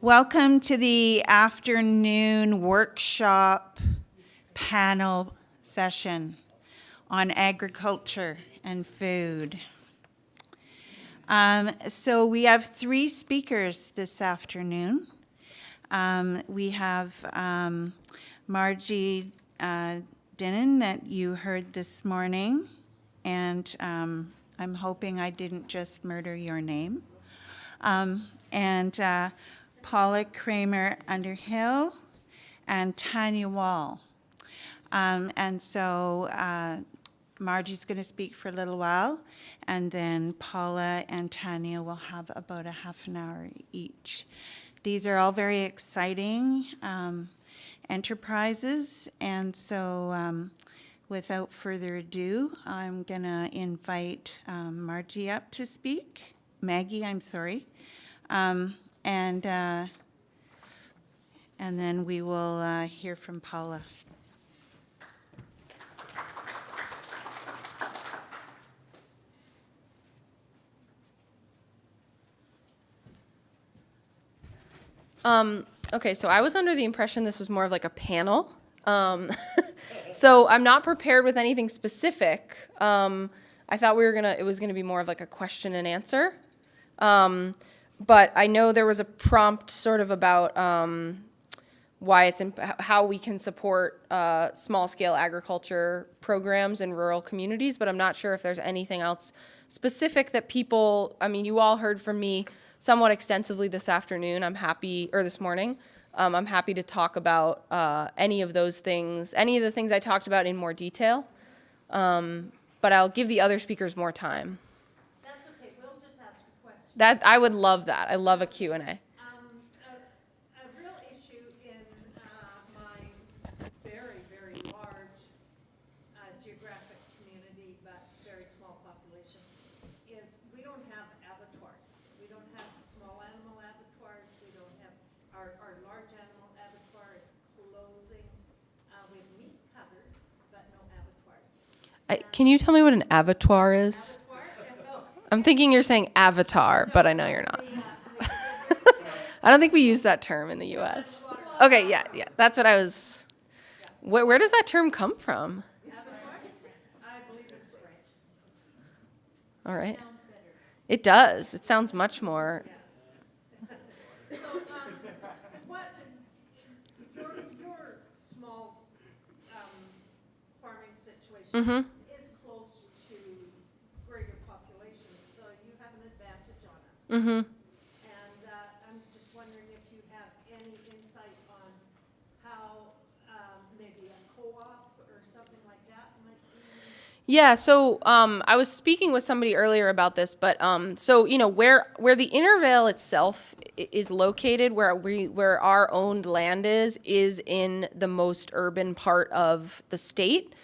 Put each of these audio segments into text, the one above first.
Welcome to the afternoon workshop panel session on agriculture and food. So we have three speakers this afternoon. We have Margie Donin that you heard this morning, and I'm hoping I didn't just murder your name. And Paula Cranmer-Underhill and Tanya Wall. And so Margie's going to speak for a little while, and then Paula and Tanya will have about a half an hour each. These are all very exciting enterprises, and so without further ado, I'm going to invite Margie up to speak. Maggie, I'm sorry. And then we will hear from Paula. Okay, so I was under the impression this was more of like a panel. So I'm not prepared with anything specific. I thought it was gonna be more of like a question and answer. But I know there was a prompt sort of about how we can support small-scale agriculture programs in rural communities, but I'm not sure if there's anything else specific that people, you all heard from me somewhat extensively this afternoon. This morning. I'm happy to talk about any of those things, any of the things I talked about in more detail, but I'll give the other speakers more time. That I would love that. I love a Q&A. A real issue in my very, very large geographic community, but very small population, is we don't have abattoirs. We don't have small animal abattoirs. We don't have our large animal abattoir is closing. We have meat cutters, but no abattoirs. Can you tell me what an abattoir is? I'm thinking you're saying avatar, but I know you're not. I don't think we use that term in the U.S. Okay, yeah, that's what I was. Where does that term come from? I believe it's French. All right. It does. It sounds much more. So, what your small farming situation is close to greater populations, so you have an advantage on us. Mm-hmm. And I'm just wondering if you have any insight on how maybe a co-op or something like that might be. Yeah, so I was speaking with somebody earlier about this, but so where the Intervale itself is located, where our owned land is in the most urban part of the state,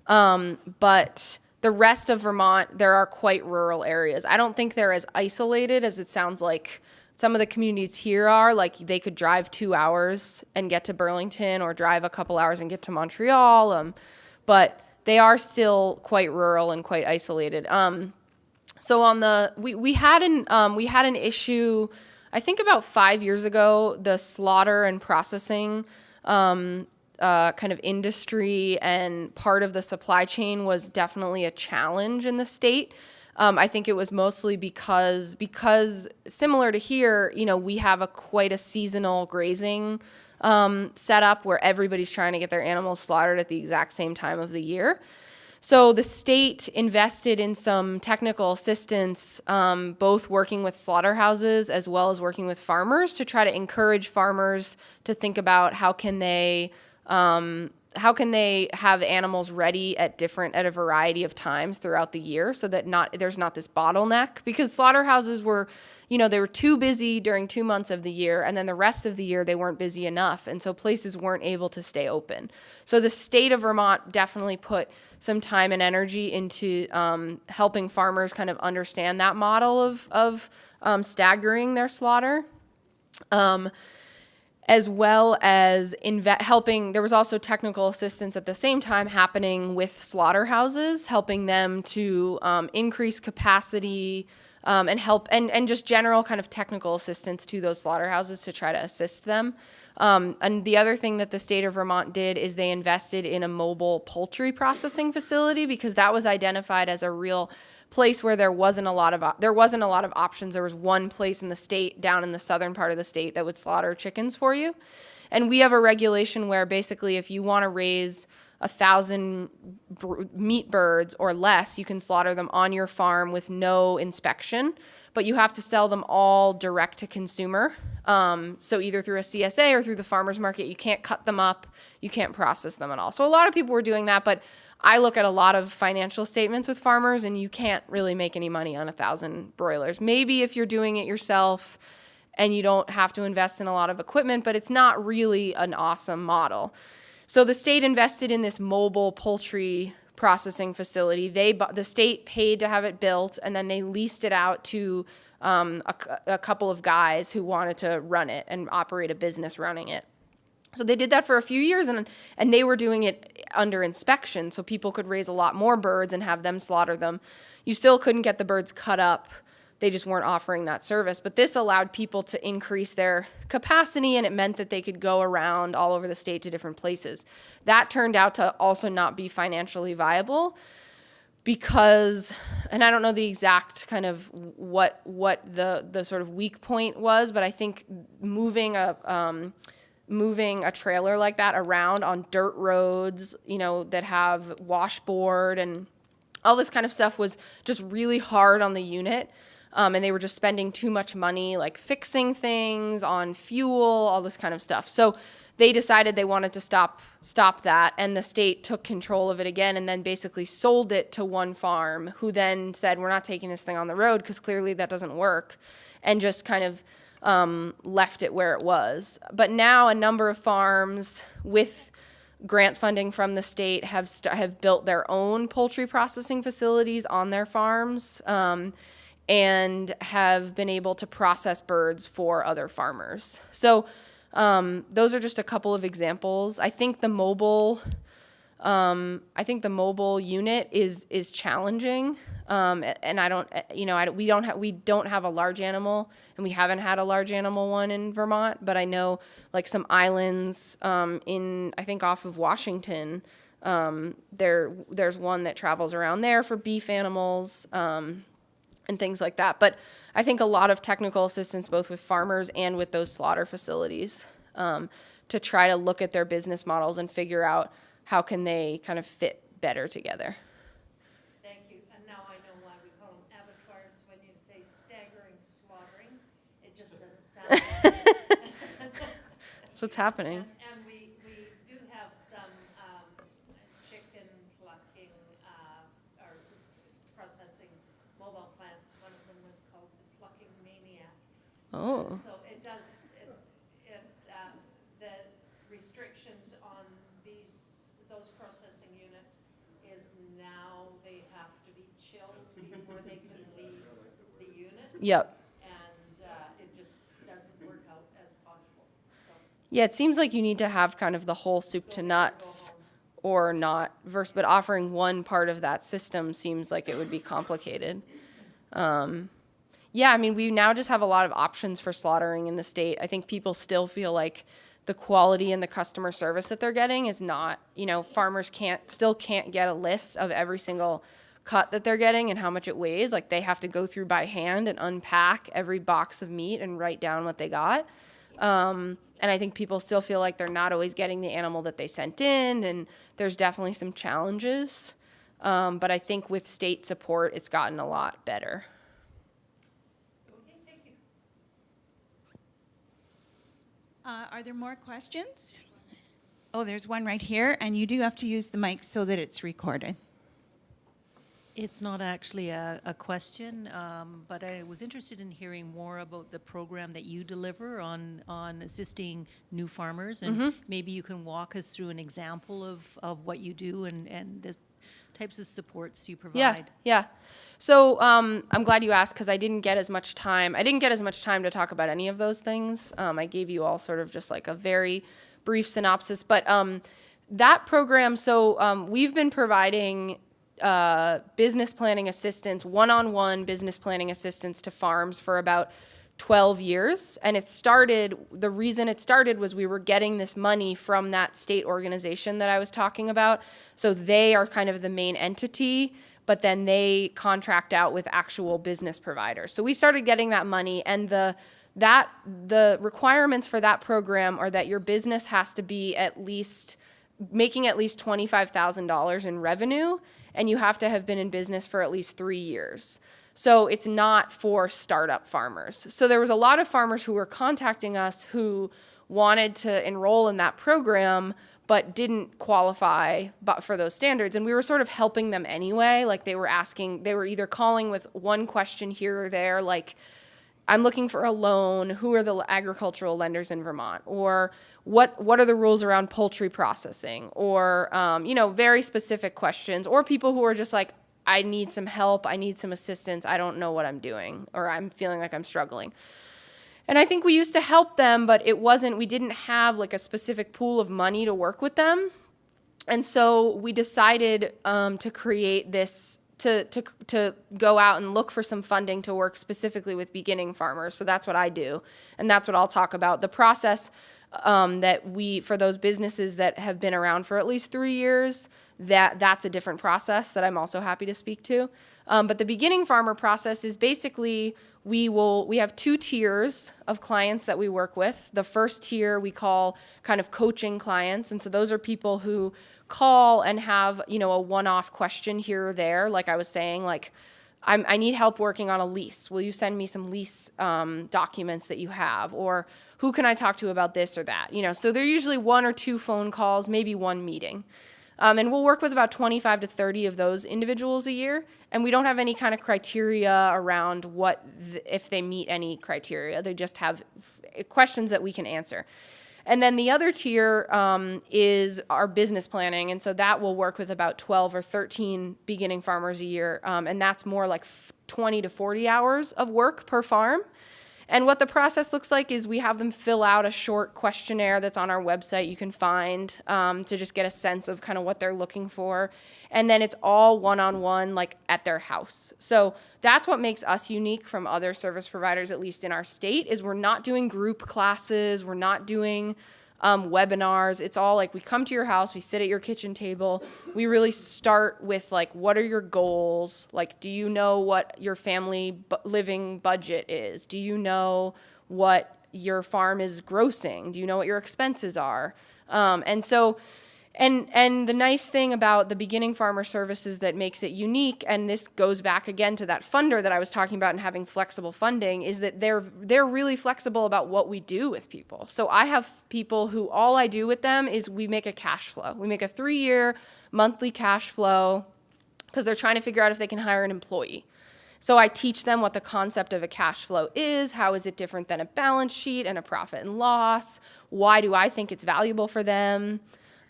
but the rest of Vermont, there are quite rural areas. I don't think they're as isolated as it sounds like some of the communities here are. Like they could drive 2 hours and get to Burlington, or drive a couple hours and get to Montreal, but they are still quite rural and quite isolated. So we had an issue, I think about 5 years ago. The slaughter and processing kind of industry and part of the supply chain was definitely a challenge in the state. I think it was mostly because similar to here, we have quite a seasonal grazing setup where everybody's trying to get their animals slaughtered at the exact same time of the year. So the state invested in some technical assistance, both working with slaughterhouses as well as working with farmers to try to encourage farmers to think about how can they have animals ready at a variety of times throughout the year, so that there's not this bottleneck, because slaughterhouses were, they were too busy during 2 months of the year, and then the rest of the year they weren't busy enough, and so places weren't able to stay open. So the state of Vermont definitely put some time and energy into helping farmers kind of understand that model of staggering their slaughter. As well as helping. There was also technical assistance at the same time happening with slaughterhouses, helping them to increase capacity, and help, and just general kind of technical assistance to those slaughterhouses to try to assist them. And the other thing that the state of Vermont did is they invested in a mobile poultry processing facility, because that was identified as a real place where there wasn't a lot of options. There was one place in the state, down in the southern part of the state, that would slaughter chickens for you. And we have a regulation where basically if you want to raise 1,000 meat birds or less, you can slaughter them on your farm with no inspection, but you have to sell them all direct to consumer. So either through a CSA or through the farmer's market. You can't cut them up, you can't process them at all. So a lot of people were doing that, but I look at a lot of financial statements with farmers, and you can't really make any money on 1,000 broilers. Maybe if you're doing it yourself and you don't have to invest in a lot of equipment, but it's not really an awesome model. So the state invested in this mobile poultry processing facility. The state paid to have it built, and then they leased it out to a couple of guys who wanted to run it and operate a business running it. So they did that for a few years, and they were doing it under inspection, so people could raise a lot more birds and have them slaughter them. You still couldn't get the birds cut up. They just weren't offering that service. But this allowed people to increase their capacity, and it meant that they could go around all over the state to different places. That turned out to also not be financially viable because, and I don't know the exact kind of what the sort of weak point was, but I think moving a trailer like that around on dirt roads, that have washboard and all this kind of stuff was just really hard on the unit. And they were just spending too much money, like fixing things on fuel, all this kind of stuff. So they decided they wanted to stop that, and the state took control of it again and then basically sold it to one farm, who then said, we're not taking this thing on the road because clearly that doesn't work, and just kind of left it where it was. But now a number of farms with grant funding from the state have built their own poultry processing facilities on their farms, and have been able to process birds for other farmers. So those are just a couple of examples. I think the mobile unit is challenging, and we don't have a large animal, and we haven't had a large animal one in Vermont. But I know like some islands in, I think off of Washington, there's one that travels around there for beef animals and things like that. But I think a lot of technical assistance, both with farmers and with those slaughter facilities, to try to look at their business models and figure out how can they kind of fit better together. Thank you. And now I know why we call them abattoirs. When you say staggering slaughtering, it just doesn't sound right. That's what's happening. And we do have some chicken plucking or processing mobile plants. One of them was called the Plucking Mania. Oh. So it does, the restrictions on those processing units is now they have to be chilled before they can leave the unit. Yep. And it just doesn't work out as possible. So Yeah, it seems like you need to have kind of the whole soup to nuts or not, but offering one part of that system seems like it would be complicated. Yeah, I mean, we now just have a lot of options for slaughtering in the state. I think people still feel like the quality and the customer service that they're getting is not, farmers still can't get a list of every single cut that they're getting and how much it weighs. Like they have to go through by hand and unpack every box of meat and write down what they got. And I think people still feel like they're not always getting the animal that they sent in, and there's definitely some challenges. But I think with state support, it's gotten a lot better. okay, thank you. Are there more questions? Oh, there's one right here, and you do have to use the mic so that it's recorded. It's not actually a question, but I was interested in hearing more about the program that you deliver on assisting new farmers, and maybe you can walk us through an example of what you do and the types of supports you provide. Yeah. So I'm glad you asked, because I didn't get as much time. I didn't get as much time to talk about any of those things. I gave you all sort of just like a very brief synopsis, but that program, so we've been providing business planning assistance, one-on-one business planning assistance to farms for about 12 years. And the reason it started was we were getting this money from that state organization that I was talking about. So they are kind of the main entity, but then they contract out with actual business providers. So we started getting that money, and the requirements for that program are that your business has to be making at least $25,000 in revenue, and you have to have been in business for at least 3 years. So it's not for startup farmers. So there was a lot of farmers who were contacting us who wanted to enroll in that program but didn't qualify for those standards. And we were sort of helping them anyway. Like they were either calling with one question here or there, like, I'm looking for a loan. Who are the agricultural lenders in Vermont? Or what are the rules around poultry processing? Or, very specific questions. Or people who are just like, I need some help. I need some assistance. I don't know what I'm doing, or I'm feeling like I'm struggling. And I think we used to help them, but we didn't have like a specific pool of money to work with them. And so we decided to create this, to go out and look for some funding to work specifically with beginning farmers. So that's what I do. And that's what I'll talk about. The process for those businesses that have been around for at least 3 years, that's a different process that I'm also happy to speak to. But the beginning farmer process is basically, we have 2 tiers of clients that we work with. The first tier we call kind of coaching clients. And so those are people who call and have, a one-off question here or there. Like I was saying, like, I need help working on a lease. Will you send me some lease documents that you have? Or who can I talk to about this or that? So they're usually 1 or 2 phone calls, maybe 1 meeting. And we'll work with about 25 to 30 of those individuals a year. And we don't have any kind of criteria around if they meet any criteria. They just have questions that we can answer. And then the other tier is our business planning. And so that will work with about 12 or 13 beginning farmers a year. And that's more like 20 to 40 hours of work per farm. And what the process looks like is we have them fill out a short questionnaire that's on our website you can find to just get a sense of kind of what they're looking for. And then it's all one-on-one, like at their house. So that's what makes us unique from other service providers, at least in our state, is we're not doing group classes. We're not doing webinars. It's all like we come to your house, we sit at your kitchen table. We really start with like, what are your goals? Like, do you know what your family living budget is? Do you know what your farm is grossing? Do you know what your expenses are? And the nice thing about the beginning farmer services that makes it unique, and this goes back again to that funder that I was talking about and having flexible funding, is that they're really flexible about what we do with people. So I have people who all I do with them is we make a cash flow. We make a 3-year monthly cash flow because they're trying to figure out if they can hire an employee. So I teach them what the concept of a cash flow is. How is it different than a balance sheet and a profit and loss? Why do I think it's valuable for them?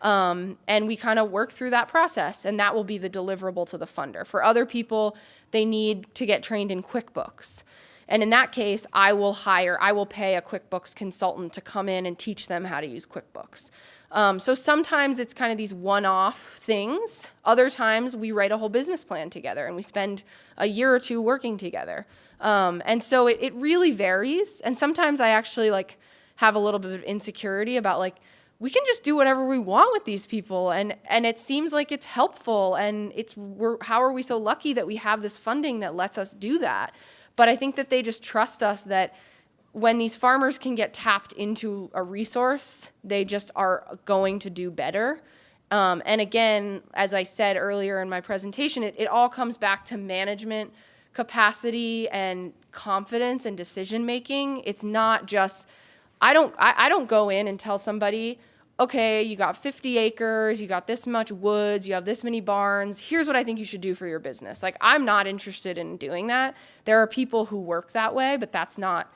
And we kind of work through that process, and that will be the deliverable to the funder. For other people, they need to get trained in QuickBooks. And in that case, I will pay a QuickBooks consultant to come in and teach them how to use QuickBooks. So sometimes it's kind of these one-off things. Other times we write a whole business plan together and we spend a year or 2 working together. And so it really varies. And sometimes I actually have a little bit of insecurity about we can just do whatever we want with these people, and it seems like it's helpful, and how are we so lucky that we have this funding that lets us do that? But I think that they just trust us that when these farmers can get tapped into a resource, they just are going to do better. And again, as I said earlier in my presentation, it all comes back to management capacity and confidence and decision making. It's not just I don't go in and tell somebody, okay, you got 50 acres, you got this much woods, you have this many barns, here's what I think you should do for your business. I'm not interested in doing that. There are people who work that way, but that's not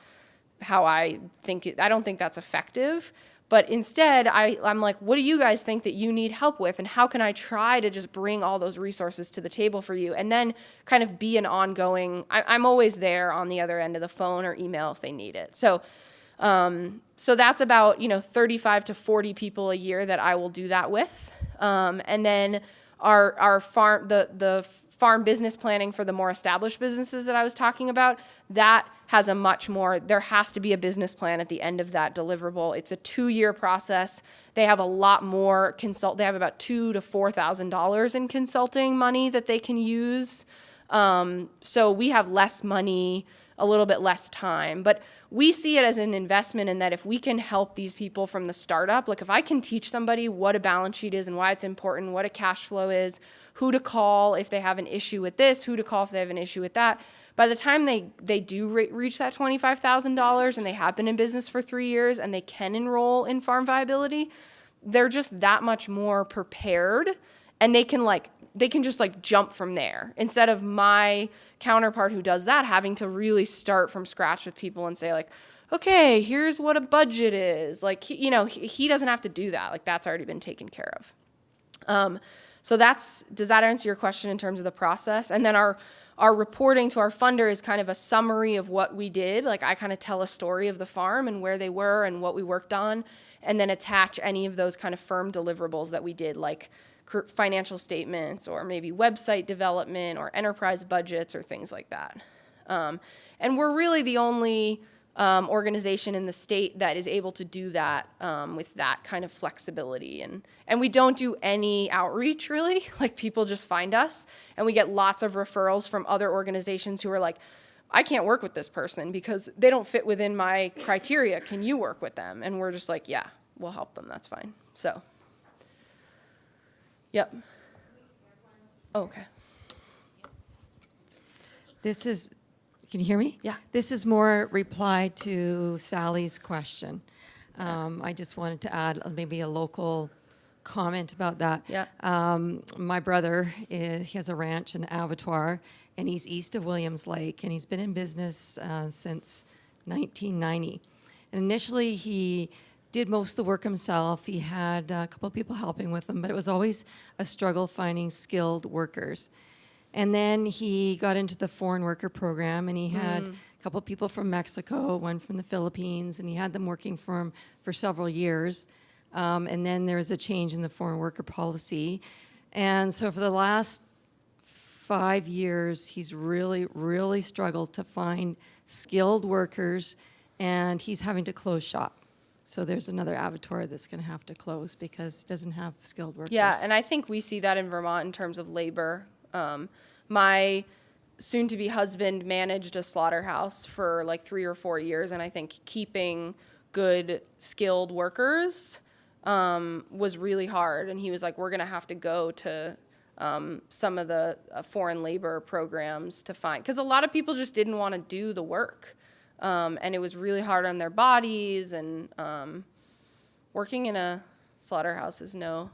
how I think I don't think that's effective. But instead, I'm like, what do you guys think that you need help with? And how can I try to just bring all those resources to the table for you? And then kind of be an ongoing, I'm always there on the other end of the phone or email if they need it. So that's about, 35 to 40 people a year that I will do that with. And then our farm, the farm business planning for the more established businesses that I was talking about, that has a much more, there has to be a business plan at the end of that deliverable. It's a 2-year process. They have a lot more they have about $2,000 to $4,000 in consulting money that they can use. So we have less money, a little bit less time, but we see it as an investment in that if we can help these people from the startup, like if I can teach somebody what a balance sheet is and why it's important, what a cash flow is, who to call if they have an issue with this, who to call if they have an issue with that. By the time they do reach that $25,000 and they have been in business for 3 years and they can enroll in farm viability, they're just that much more prepared, and they can just jump from there, instead of my counterpart who does that having to really start from scratch with people and say like, okay, here's what a budget is. Like, he doesn't have to do that. Like, that's already been taken care of. So does that answer your question in terms of the process? And then our reporting to our funder is kind of a summary of what we did. Like, I kind of tell a story of the farm and where they were and what we worked on, and then attach any of those kind of firm deliverables that we did, like financial statements or maybe website development or enterprise budgets or things like that. And we're really the only organization in the state that is able to do that with that kind of flexibility. And we don't do any outreach, really. Like, people just find us, and we get lots of referrals from other organizations who are like, I can't work with this person because they don't fit within my criteria. Can you work with them? And we're just like, yeah, we'll help them. That's fine. So, yep. Oh, okay. This is, can you hear me? Yeah. This is more reply to Sally's question. I just wanted to add maybe a local comment about that. Yeah. My brother, he has a ranch and abattoir, and he's east of Williams Lake, and he's been in business since 1990. And initially, he did most of the work himself. He had a couple of people helping with him, but it was always a struggle finding skilled workers. And then he got into the foreign worker program, and he had a couple of people from Mexico, one from the Philippines, and he had them working for him for several years. And then there was a change in the foreign worker policy. And so for the last 5 years, he's really struggled to find skilled workers, and he's having to close shop. So there's another abattoir that's going to have to close because it doesn't have skilled workers. Yeah, and I think we see that in Vermont in terms of labor. My soon-to-be husband managed a slaughterhouse for like 3 or 4 years, and I think keeping good skilled workers was really hard. And he was like, we're going to have to go to some of the foreign labor programs to find, because a lot of people just didn't want to do the work. And it was really hard on their bodies, and working in a slaughterhouse is no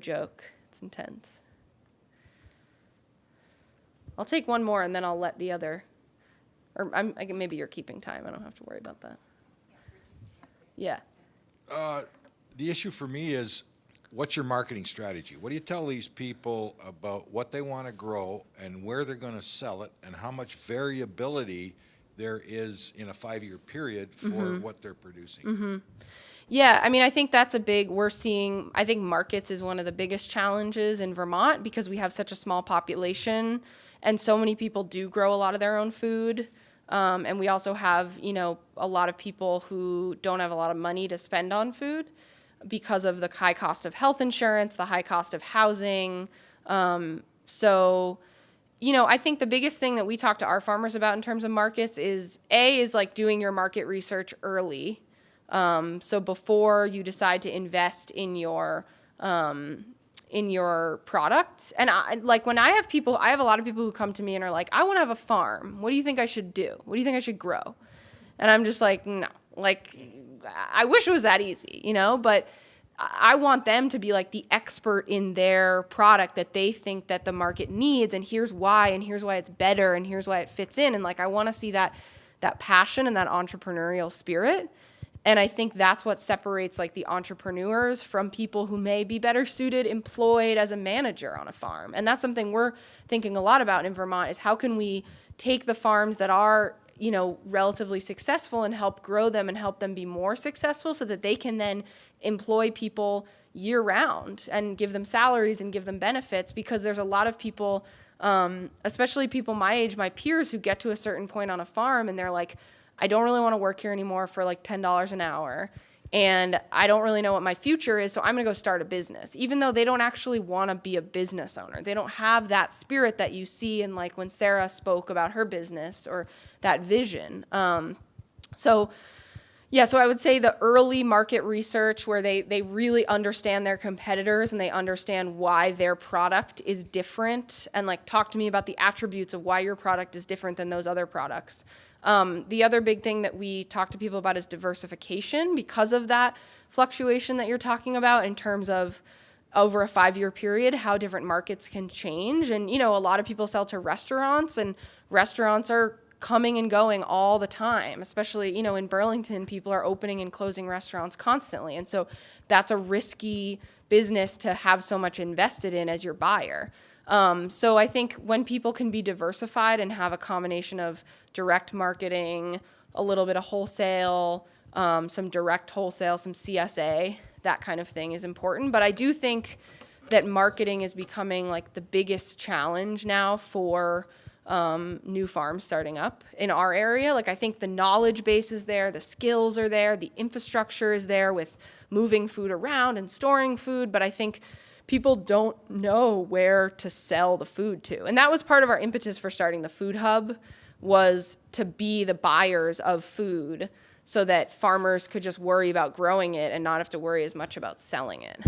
joke. It's intense. I'll take one more, and then I'll let the other, or maybe you're keeping time. I don't have to worry about that. Yeah. The issue for me is, what's your marketing strategy? What do you tell these people about what they want to grow and where they're going to sell it, and how much variability there is in a 5-year period for what they're producing? Yeah, I mean, I think that's I think markets is one of the biggest challenges in Vermont, because we have such a small population and so many people do grow a lot of their own food. And we also have, a lot of people who don't have a lot of money to spend on food because of the high cost of health insurance, the high cost of housing. So, I think the biggest thing that we talk to our farmers about in terms of markets is like doing your market research early. So before you decide to invest in your product. And when I have a lot of people who come to me and are like, I want to have a farm. What do you think I should do? What do you think I should grow? And I'm just like, no, I wish it was that easy, but I want them to be like the expert in their product that they think that the market needs, and here's why it's better, and here's why it fits in. And I want to see that passion and that entrepreneurial spirit. And I think that's what separates the entrepreneurs from people who may be better suited employed as a manager on a farm. And that's something we're thinking a lot about in Vermont, is how can we take the farms that are, relatively successful and help grow them and help them be more successful, so that they can then employ people, year round and give them salaries and give them benefits, because there's a lot of people, especially people my age, my peers, who get to a certain point on a farm and they're like, I don't really want to work here anymore for like $10 an hour. And I don't really know what my future is, so I'm going to go start a business, even though they don't actually want to be a business owner. They don't have that spirit that you see in, like, when Sarah spoke about her business, or that vision. So I would say the early market research, where they really understand their competitors and they understand why their product is different, and, like, talk to me about the attributes of why your product is different than those other products. The other big thing that we talk to people about is diversification, because of that fluctuation that you're talking about in terms of over a 5-year period, how different markets can change. And, a lot of people sell to restaurants, and restaurants are coming and going all the time, especially, in Burlington, people are opening and closing restaurants constantly. And so that's a risky business to have so much invested in as your buyer. So I think when people can be diversified and have a combination of direct marketing, a little bit of wholesale, some direct wholesale, some CSA, that kind of thing is important. But I do think that marketing is becoming, like, the biggest challenge now for new farms starting up in our area. Like, I think the knowledge base is there, the skills are there, the infrastructure is there with moving food around and storing food, but I think people don't know where to sell the food to. And that was part of our impetus for starting the food hub, was to be the buyers of food so that farmers could just worry about growing it and not have to worry as much about selling it.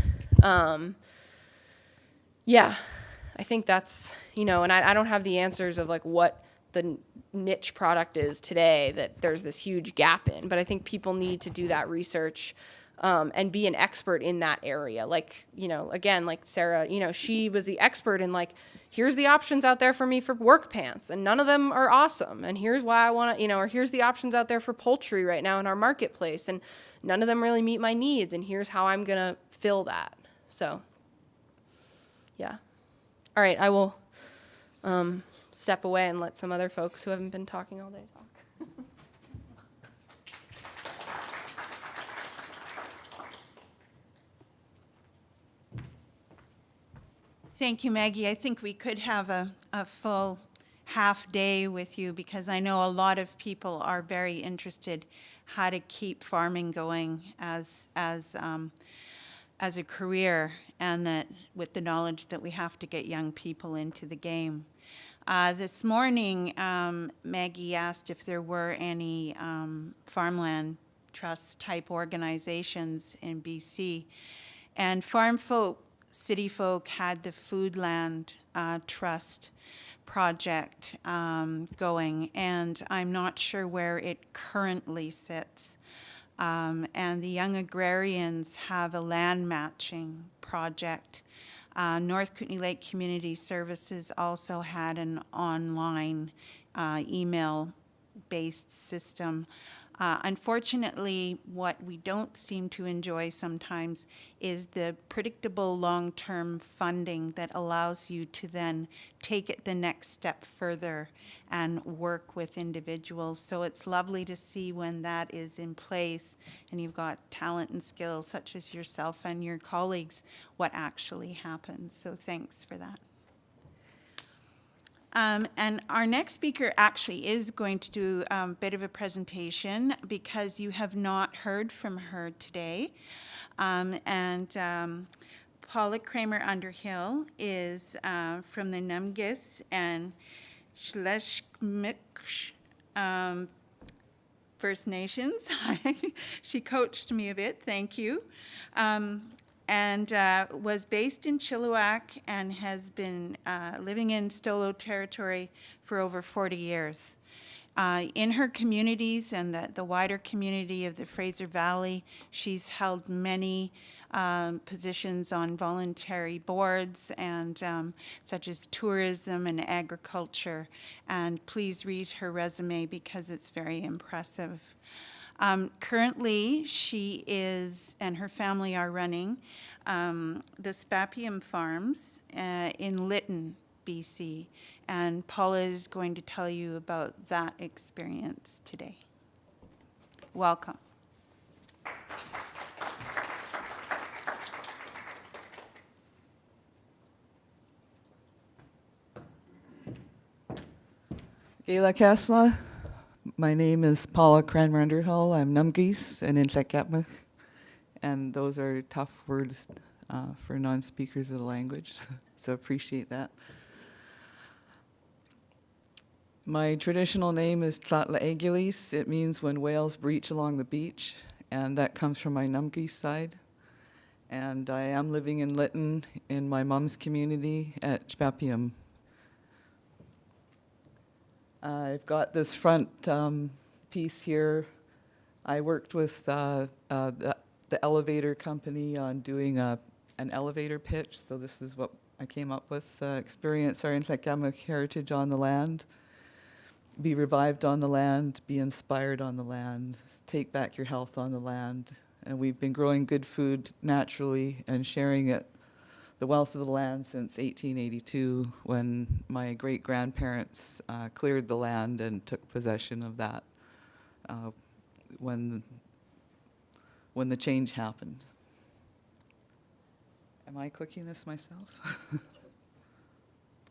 I think that's, and I don't have the answers of, like, what the niche product is today that there's this huge gap in, but I think people need to do that research and be an expert in that area. Like, again, like Sarah, she was the expert in, like, here's the options out there for me for work pants, and none of them are awesome. And here's why I want to, or here's the options out there for poultry right now in our marketplace, and none of them really meet my needs, and here's how I'm going to fill that. So, yeah. All right, I will step away and let some other folks who haven't been talking all day talk. Thank you, Maggie. I think we could have a full half day with you, because I know a lot of people are very interested how to keep farming going as a career, and that with the knowledge that we have to get young people into the game. This morning, Maggie asked if there were any farmland trust type organizations in BC, and farm folk, city folk had the Foodland Trust project going, and I'm not sure where it currently sits. And the Young Agrarians have a land matching project. North Kootenay Lake Community Services also had an online email-based system. Unfortunately, what we don't seem to enjoy sometimes is the predictable long-term funding that allows you to then take it the next step further and work with individuals. So it's lovely to see when that is in place and you've got talent and skill such as yourself and your colleagues, what actually happens. So thanks for that. And our next speaker actually is going to do a bit of a presentation, because you have not heard from her today. Paula Cranmer-Underhill is from the Numgis and Schleswig First Nations. She coached me a bit, thank you. And was based in Chilliwack and has been living in Stolo territory for over 40 years. In her communities and the wider community of the Fraser Valley, she's held many positions on voluntary boards and such as tourism and agriculture. And please read her resume because it's very impressive. Currently, she is, and her family are running the Spapium farms in Lytton, BC. And Paula is going to tell you about that experience today. Welcome. Gayla Kasla. My name is Paula Cranmer-Underhill. I'm Numgees and Intlekatmuk. And those are tough words for non-speakers of the language, so appreciate that. My traditional name is Tlatlaegilis. It means when whales breach along the beach, and that comes from my Numgees side. And I am living in Lytton in my mom's community at Spapium. I've got this front piece here. I worked with the elevator company on doing an elevator pitch, so this is what I came up with. Experience our Intlekatmuk heritage on the land, be revived on the land, be inspired on the land, take back your health on the land. And we've been growing good food naturally and sharing it, the wealth of the land, since 1882, when my great-grandparents cleared the land and took possession of that when the change happened. Am I clicking this myself?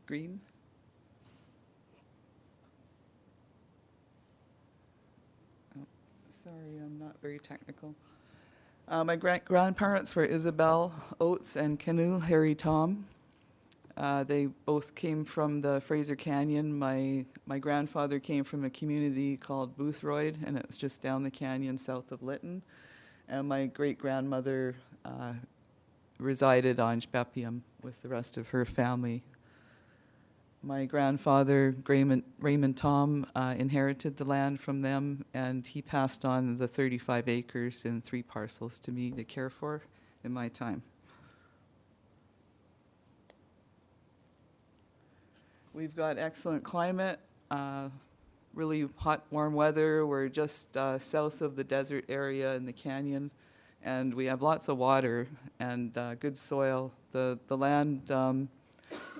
Green? Oh, sorry, I'm not very technical. My grandparents were Isabel Oates and Canoe Harry Tom. They both came from the Fraser Canyon. My grandfather came from a community called Boothroyd, and it was just down the canyon south of Lytton. And my great-grandmother resided on Spapium with the rest of her family. My grandfather, Raymond Tom, inherited the land from them, and he passed on the 35 acres and 3 parcels to me to care for in my time. We've got excellent climate, really hot, warm weather. We're just south of the desert area in the canyon, and we have lots of water and good soil. The land,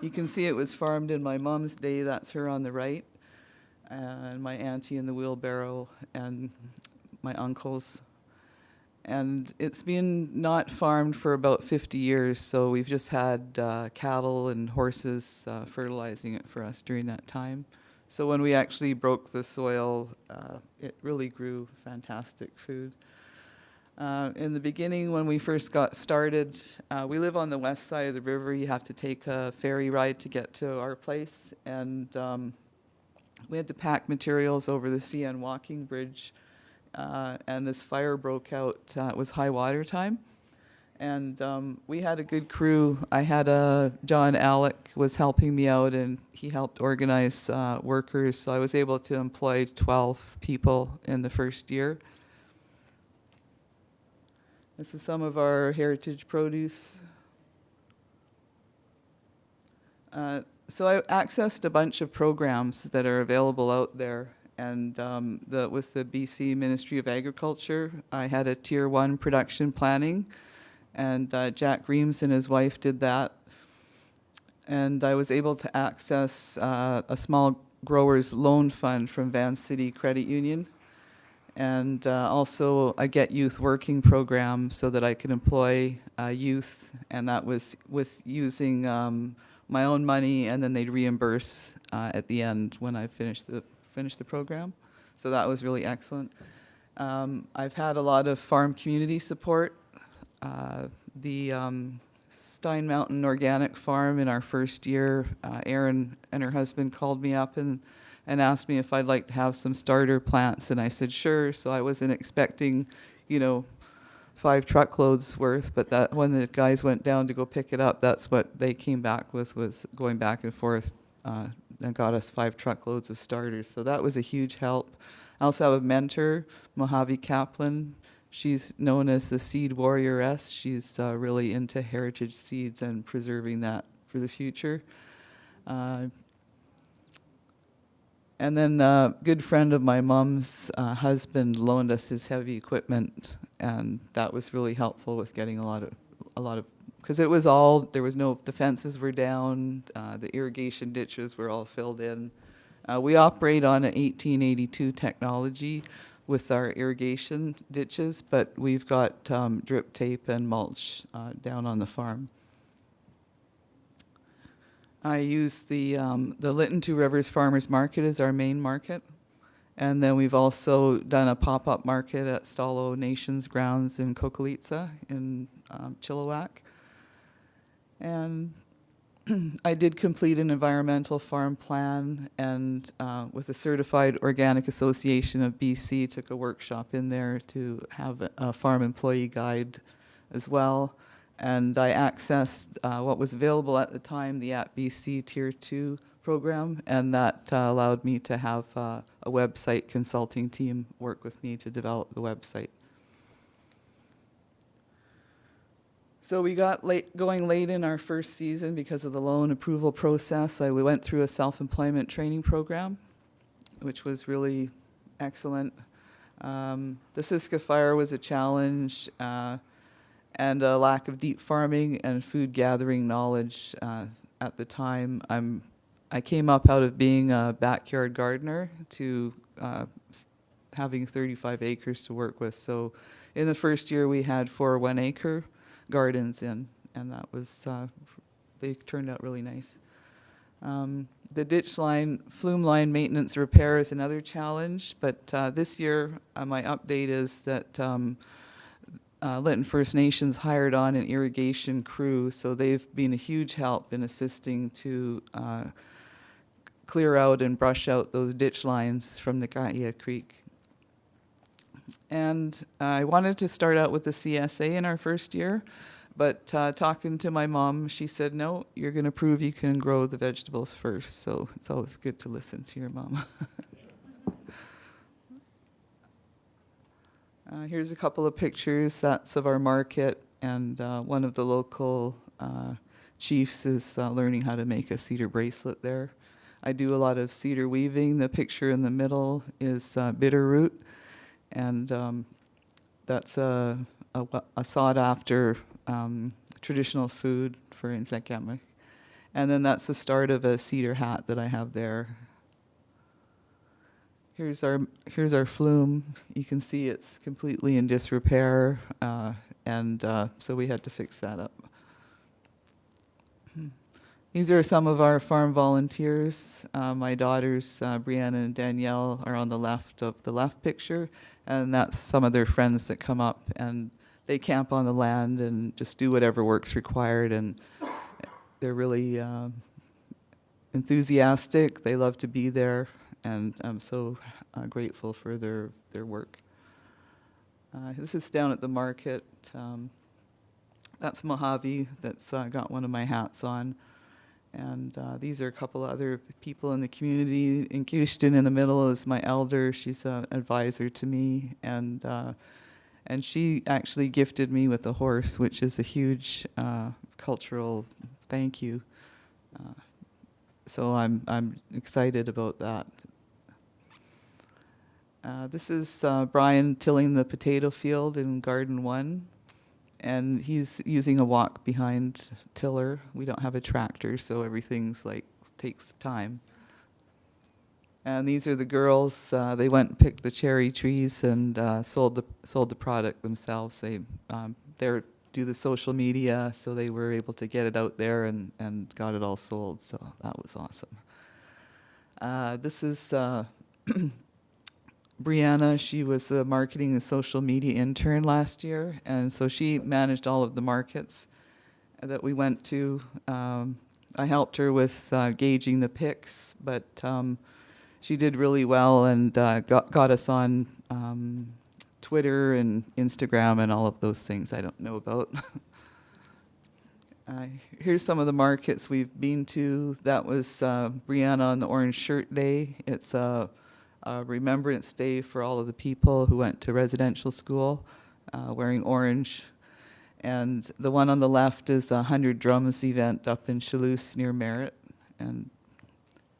you can see it was farmed in my mom's day. That's her on the right, and my auntie in the wheelbarrow, and my uncles. And it's been not farmed for about 50 years, so we've just had cattle and horses fertilizing it for us during that time. So when we actually broke the soil, it really grew fantastic food. In the beginning, when we first got started, we live on the west side of the river. You have to take a ferry ride to get to our place, and we had to pack materials over the CN walking bridge, and this fire broke out. It was high water time, and we had a good crew. I had John Alec was helping me out, and he helped organize workers, so I was able to employ 12 people in the first year. This is some of our heritage produce. So I accessed a bunch of programs that are available out there, and with the BC Ministry of Agriculture, I had a Tier 1 production planning, and Jack Reams and his wife did that. And I was able to access a small growers loan fund from Van City Credit Union, and also a Get Youth Working program so that I could employ youth, and that was with using my own money, and then they'd reimburse at the end when I finished the program. So that was really excellent. I've had a lot of farm community support. The Stein Mountain Organic Farm in our first year, Erin and her husband called me up and asked me if I'd like to have some starter plants, and I said sure. So I wasn't expecting, 5 truckloads worth, but that when the guys went down to go pick it up, that's what they came back with, was going back and forth and got us 5 truckloads of starters. So that was a huge help. I also have a mentor, Mojave Kaplan. She's known as the Seed Warrioress. She's really into heritage seeds and preserving that for the future. And then a good friend of my mom's husband loaned us his heavy equipment, and that was really helpful with getting a lot of, because there was the fences were down, the irrigation ditches were all filled in. We operate on an 1882 technology with our irrigation ditches, but we've got drip tape and mulch down on the farm. I use the Lytton Two Rivers Farmers Market as our main market. And then we've also done a pop-up market at Stalo Nations grounds in Kokolitsa in Chilliwack. And I did complete an environmental farm plan, and with the Certified Organic Association of BC, took a workshop in there to have a farm employee guide as well. And I accessed what was available at the time, the At BC Tier 2 program, and that allowed me to have a website consulting team work with me to develop the website. So we got going late in our first season because of the loan approval process. We went through a self-employment training program, which was really excellent. The Siska fire was a challenge, and a lack of deep farming and food gathering knowledge at the time. I came up out of being a backyard gardener to having 35 acres to work with. So in the first year we had 4 1-acre gardens in, and that was, they turned out really nice. The ditch line, flume line maintenance repair is another challenge, but this year my update is that Lytton First Nations hired on an irrigation crew, so they've been a huge help in assisting to clear out and brush out those ditch lines from the Ka'ia Creek. And I wanted to start out with the CSA in our first year, but talking to my mom, she said, no, you're going to prove you can grow the vegetables first. So it's always good to listen to your mom. Here's a couple of pictures. That's of our market, and one of the local chiefs is learning how to make a cedar bracelet there. I do a lot of cedar weaving. The picture in the middle is bitterroot, and that's a sought-after traditional food for Intakemik. And then that's the start of a cedar hat that I have there. Here's our flume. You can see it's completely in disrepair, and so we had to fix that up. These are some of our farm volunteers. My daughters, Brianna and Danielle, are on the left of the left picture, and that's some of their friends that come up, and they camp on the land and just do whatever work's required, and they're really enthusiastic. They love to be there, and I'm so grateful for their work. This is down at the market. That's Mojave that's got one of my hats on. And these are a couple of other people in the community. In Houston, in the middle, is my elder. She's an advisor to me, and she actually gifted me with a horse, which is a huge cultural thank you. So I'm excited about that. This is Brian tilling the potato field in Garden 1. And he's using a walk behind tiller. We don't have a tractor, so everything's takes time. And these are the girls. They went and picked the cherry trees and sold the product themselves. They do the social media, so they were able to get it out there and got it all sold. So that was awesome. This is Brianna. She was a marketing and social media intern last year, and so she managed all of the markets that we went to. I helped her with gauging the picks, but she did really well and got us on Twitter and Instagram and all of those things I don't know about. Here's some of the markets we've been to. That was Brianna on the Orange Shirt Day. It's a Remembrance Day for all of the people who went to residential school wearing orange. And the one on the left is a 100 Drums event up in Chalouse near Merritt. And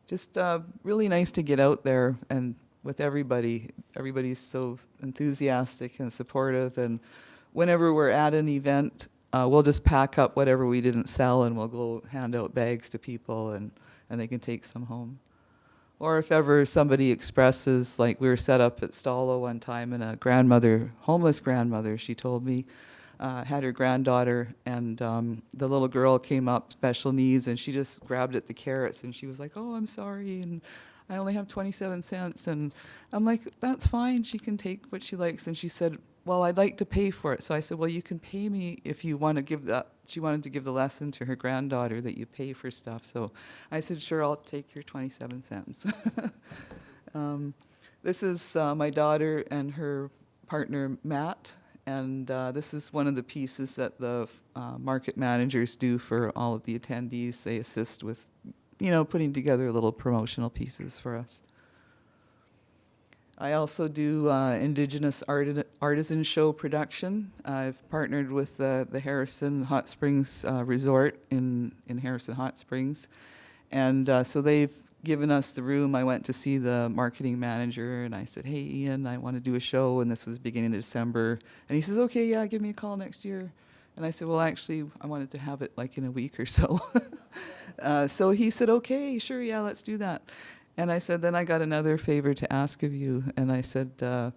just really nice to get out there and with everybody. Everybody's so enthusiastic and supportive. And whenever we're at an event, we'll just pack up whatever we didn't sell and we'll go hand out bags to people and they can take some home. Or if ever somebody expresses, like we were set up at Stalo one time, and a grandmother, homeless grandmother, she told me, had her granddaughter, and the little girl came up, special needs, and she just grabbed at the carrots, and she was like, "Oh, I'm sorry, and I only have 27 cents." And I'm like, "That's fine, she can take what she likes." And she said, "Well, I'd like to pay for it." So I said, "Well, you can pay me if you want to give that." She wanted to give the lesson to her granddaughter that you pay for stuff. So I said, "Sure, I'll take your 27 cents. This is my daughter and her partner, Matt. And this is one of the pieces that the market managers do for all of the attendees. They assist with, putting together little promotional pieces for us. I also do Indigenous Artisan show production. I've partnered with the Harrison Hot Springs Resort in Harrison Hot Springs. And so they've given us the room. I went to see the marketing manager, and I said, "Hey, Ian, I want to do a show," and this was beginning of December. And he says, "Okay, yeah, give me a call next year." And I said, "Well, actually, I wanted to have it like in a week or so." So he said, "Okay, sure, yeah, let's do that." And I said, "Then I got another favor to ask of you." And I said, the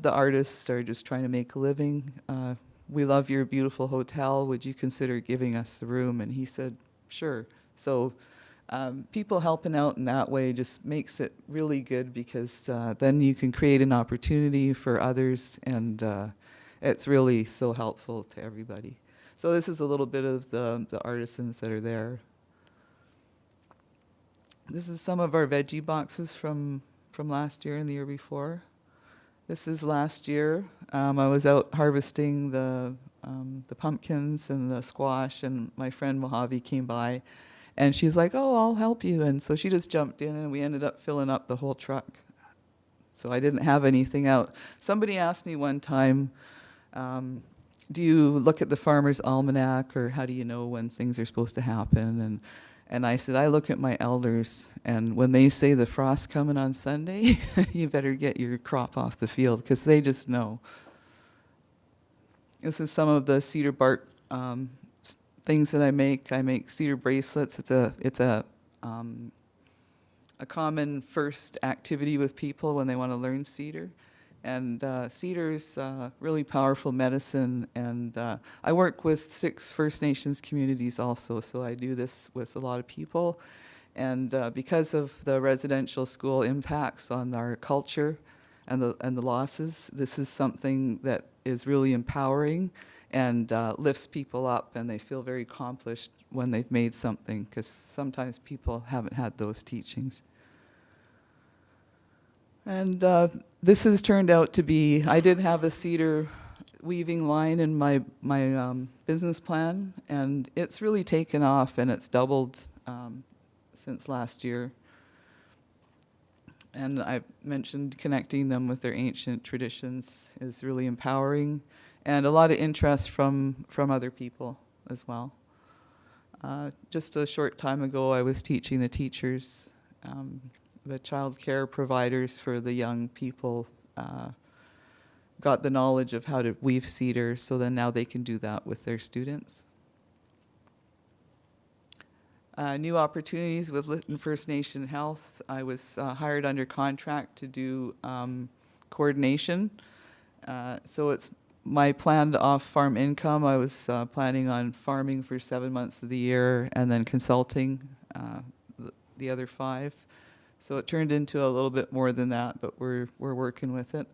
artists are just trying to make a living. We love your beautiful hotel. Would you consider giving us the room? And he said, "Sure." So people helping out in that way just makes it really good, because then you can create an opportunity for others, and it's really so helpful to everybody. So this is a little bit of the artisans that are there. This is some of our veggie boxes from last year and the year before. This is last year. I was out harvesting the pumpkins and the squash, and my friend Mojave came by. And she's like, "Oh, I'll help you." And so she just jumped in, and we ended up filling up the whole truck. So I didn't have anything out. Somebody asked me one time, "Do you look at the Farmer's Almanac, or how do you know when things are supposed to happen?" And I said, "I look at my elders, and when they say the frost's coming on Sunday, you better get your crop off the field, because they just know." This is some of the cedar bark things that I make. I make cedar bracelets. It's a common first activity with people when they want to learn cedar. And cedar's really powerful medicine. And I work with 6 First Nations communities also, so I do this with a lot of people. And because of the residential school impacts on our culture and the losses, this is something that is really empowering and lifts people up, and they feel very accomplished when they've made something, because sometimes people haven't had those teachings. And this has turned out to be, I did have a cedar weaving line in my business plan, and it's really taken off, and it's doubled since last year. And I mentioned connecting them with their ancient traditions is really empowering, and a lot of interest from other people as well. Just a short time ago, I was teaching the teachers, the child care providers for the young people got the knowledge of how to weave cedar, so then now they can do that with their students. New opportunities with Lytton First Nation Health. I was hired under contract to do coordination. So it's my planned off-farm income. I was planning on farming for 7 months of the year and then consulting the other 5. So it turned into a little bit more than that, but we're working with it.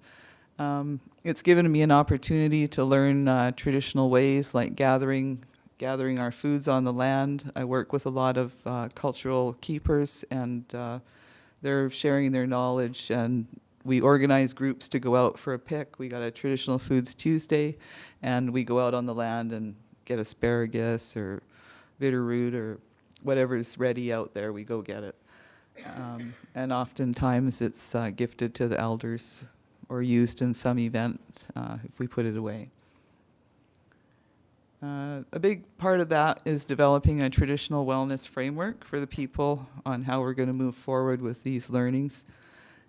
It's given me an opportunity to learn traditional ways, like gathering our foods on the land. I work with a lot of cultural keepers, and they're sharing their knowledge, and we organize groups to go out for a pick. We got a Traditional Foods Tuesday, and we go out on the land and get asparagus or bitterroot or whatever's ready out there, we go get it. And oftentimes it's gifted to the elders or used in some event if we put it away. A big part of that is developing a traditional wellness framework for the people on how we're going to move forward with these learnings.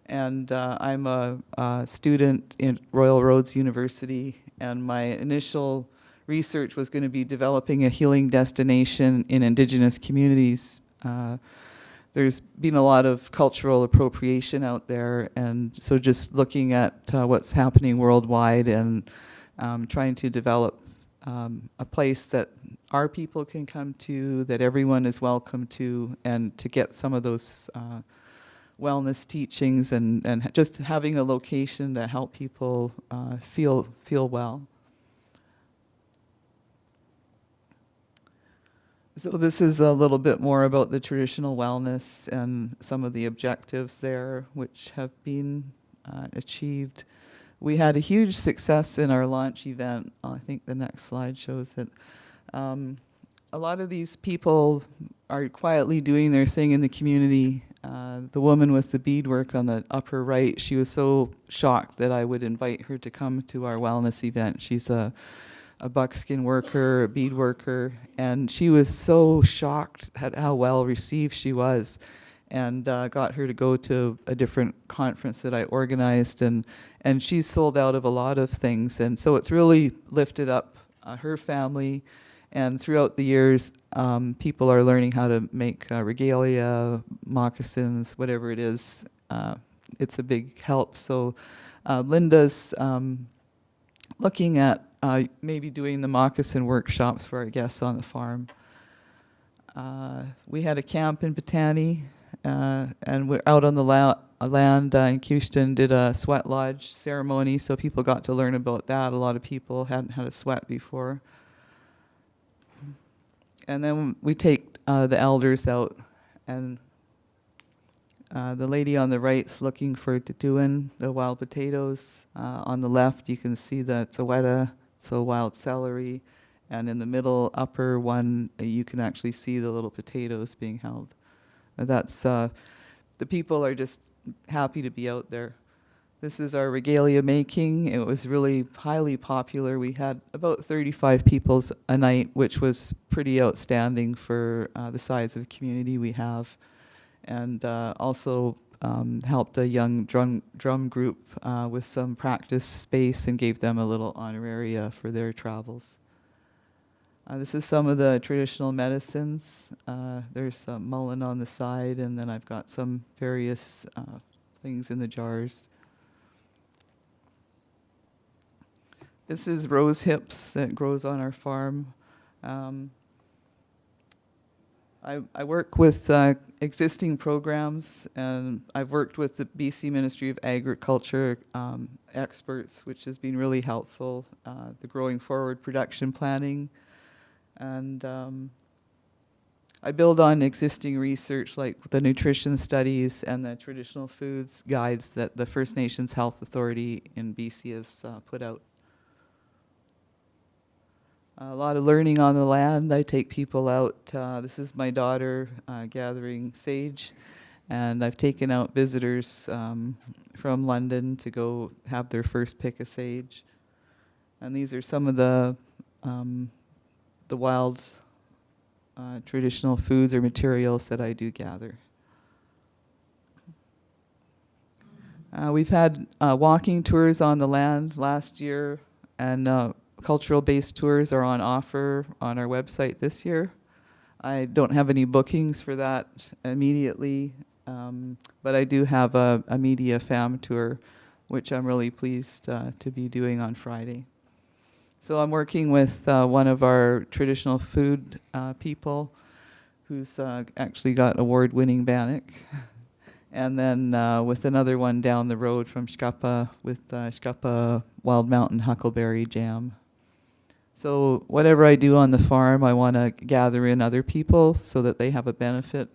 And I'm a student in Royal Roads University, and my initial research was going to be developing a healing destination in Indigenous communities. There's been a lot of cultural appropriation out there, and so just looking at what's happening worldwide and trying to develop a place that our people can come to, that everyone is welcome to, and to get some of those wellness teachings and just having a location to help people feel well. So this is a little bit more about the traditional wellness and some of the objectives there, which have been achieved. We had a huge success in our launch event. I think the next slide shows it. A lot of these people are quietly doing their thing in the community. The woman with the beadwork on the upper right, she was so shocked that I would invite her to come to our wellness event. She's a buckskin worker, a bead worker, and she was so shocked at how well received she was, and got her to go to a different conference that I organized, and she's sold out of a lot of things, and so it's really lifted up her family, and throughout the years, people are learning how to make regalia, moccasins, whatever it is. It's a big help. So Linda's looking at maybe doing the moccasin workshops for our guests on the farm. We had a camp in Botany, and we're out on the land in Houston, did a sweat lodge ceremony, so people got to learn about that. A lot of people hadn't had a sweat before. And then we take the elders out, and the lady on the right's looking for Donin, the wild potatoes. On the left, you can see the tsaweta, so wild celery, and in the middle upper one, you can actually see the little potatoes being held. That's the people are just happy to be out there. This is our regalia making. It was really highly popular. We had about 35 people a night, which was pretty outstanding for the size of community we have. And also helped a young drum group with some practice space and gave them a little honoraria for their travels. This is some of the traditional medicines. There's some mullein on the side, and then I've got some various things in the jars. This is rose hips that grows on our farm. I work with existing programs, and I've worked with the BC Ministry of Agriculture experts, which has been really helpful, the Growing Forward production planning. And I build on existing research like the nutrition studies and the traditional foods guides that the First Nations Health Authority in BC has put out. A lot of learning on the land. I take people out. This is my daughter gathering sage, and I've taken out visitors from London to go have their first pick of sage. And these are some of the wild traditional foods or materials that I do gather. We've had walking tours on the land last year, and cultural-based tours are on offer on our website this year. I don't have any bookings for that immediately, but I do have a media fam tour, which I'm really pleased to be doing on Friday. So I'm working with one of our traditional food people who's actually got award-winning bannock, and then with another one down the road from Scapa with Scapa Wild Mountain Huckleberry Jam. So whatever I do on the farm, I want to gather in other people so that they have a benefit.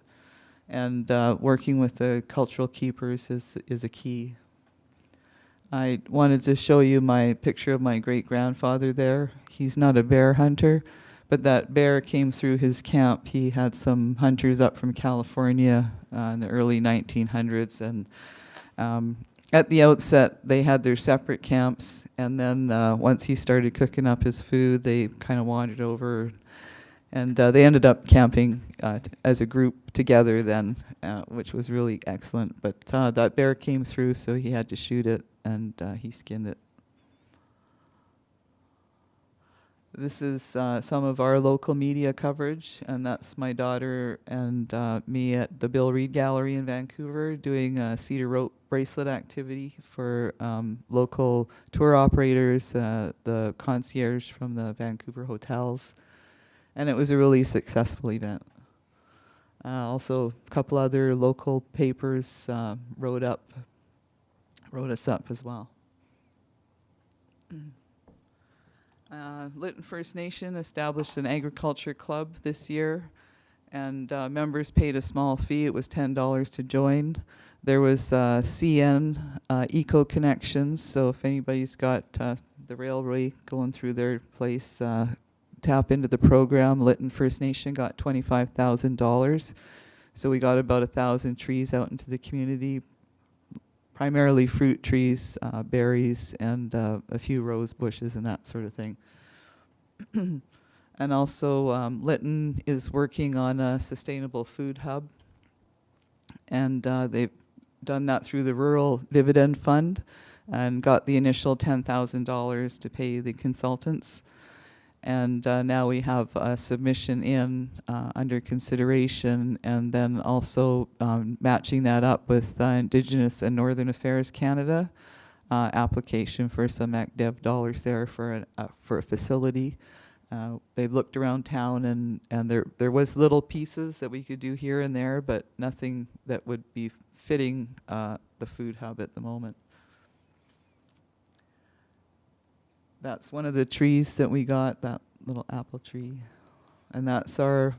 And working with the cultural keepers is a key. I wanted to show you my picture of my great-grandfather there. He's not a bear hunter, but that bear came through his camp. He had some hunters up from California in the early 1900s, and at the outset, they had their separate camps, and then once he started cooking up his food, they kind of wandered over, and they ended up camping as a group together then, which was really excellent. But that bear came through, so he had to shoot it, and he skinned it. This is some of our local media coverage, and that's my daughter and me at the Bill Reed Gallery in Vancouver doing a cedar rope bracelet activity for local tour operators, the concierge from the Vancouver hotels, and it was a really successful event. Also, a couple other local papers wrote us up as well. Lytton First Nation established an agriculture club this year, and members paid a small fee. It was $10 to join. There was CN Eco Connections, so if anybody's got the railway going through their place, tap into the program. Lytton First Nation got $25,000, so we got about 1,000 trees out into the community, primarily fruit trees, berries, and a few rose bushes and that sort of thing. And also, Lytton is working on a sustainable food hub, and they've done that through the Rural Dividend Fund and got the initial $10,000 to pay the consultants. And now we have a submission in under consideration, and then also matching that up with Indigenous and Northern Affairs Canada application for some AcDev dollars there for a facility. They've looked around town, and there was little pieces that we could do here and there, but nothing that would be fitting the food hub at the moment. That's one of the trees that we got, that little apple tree. And that's our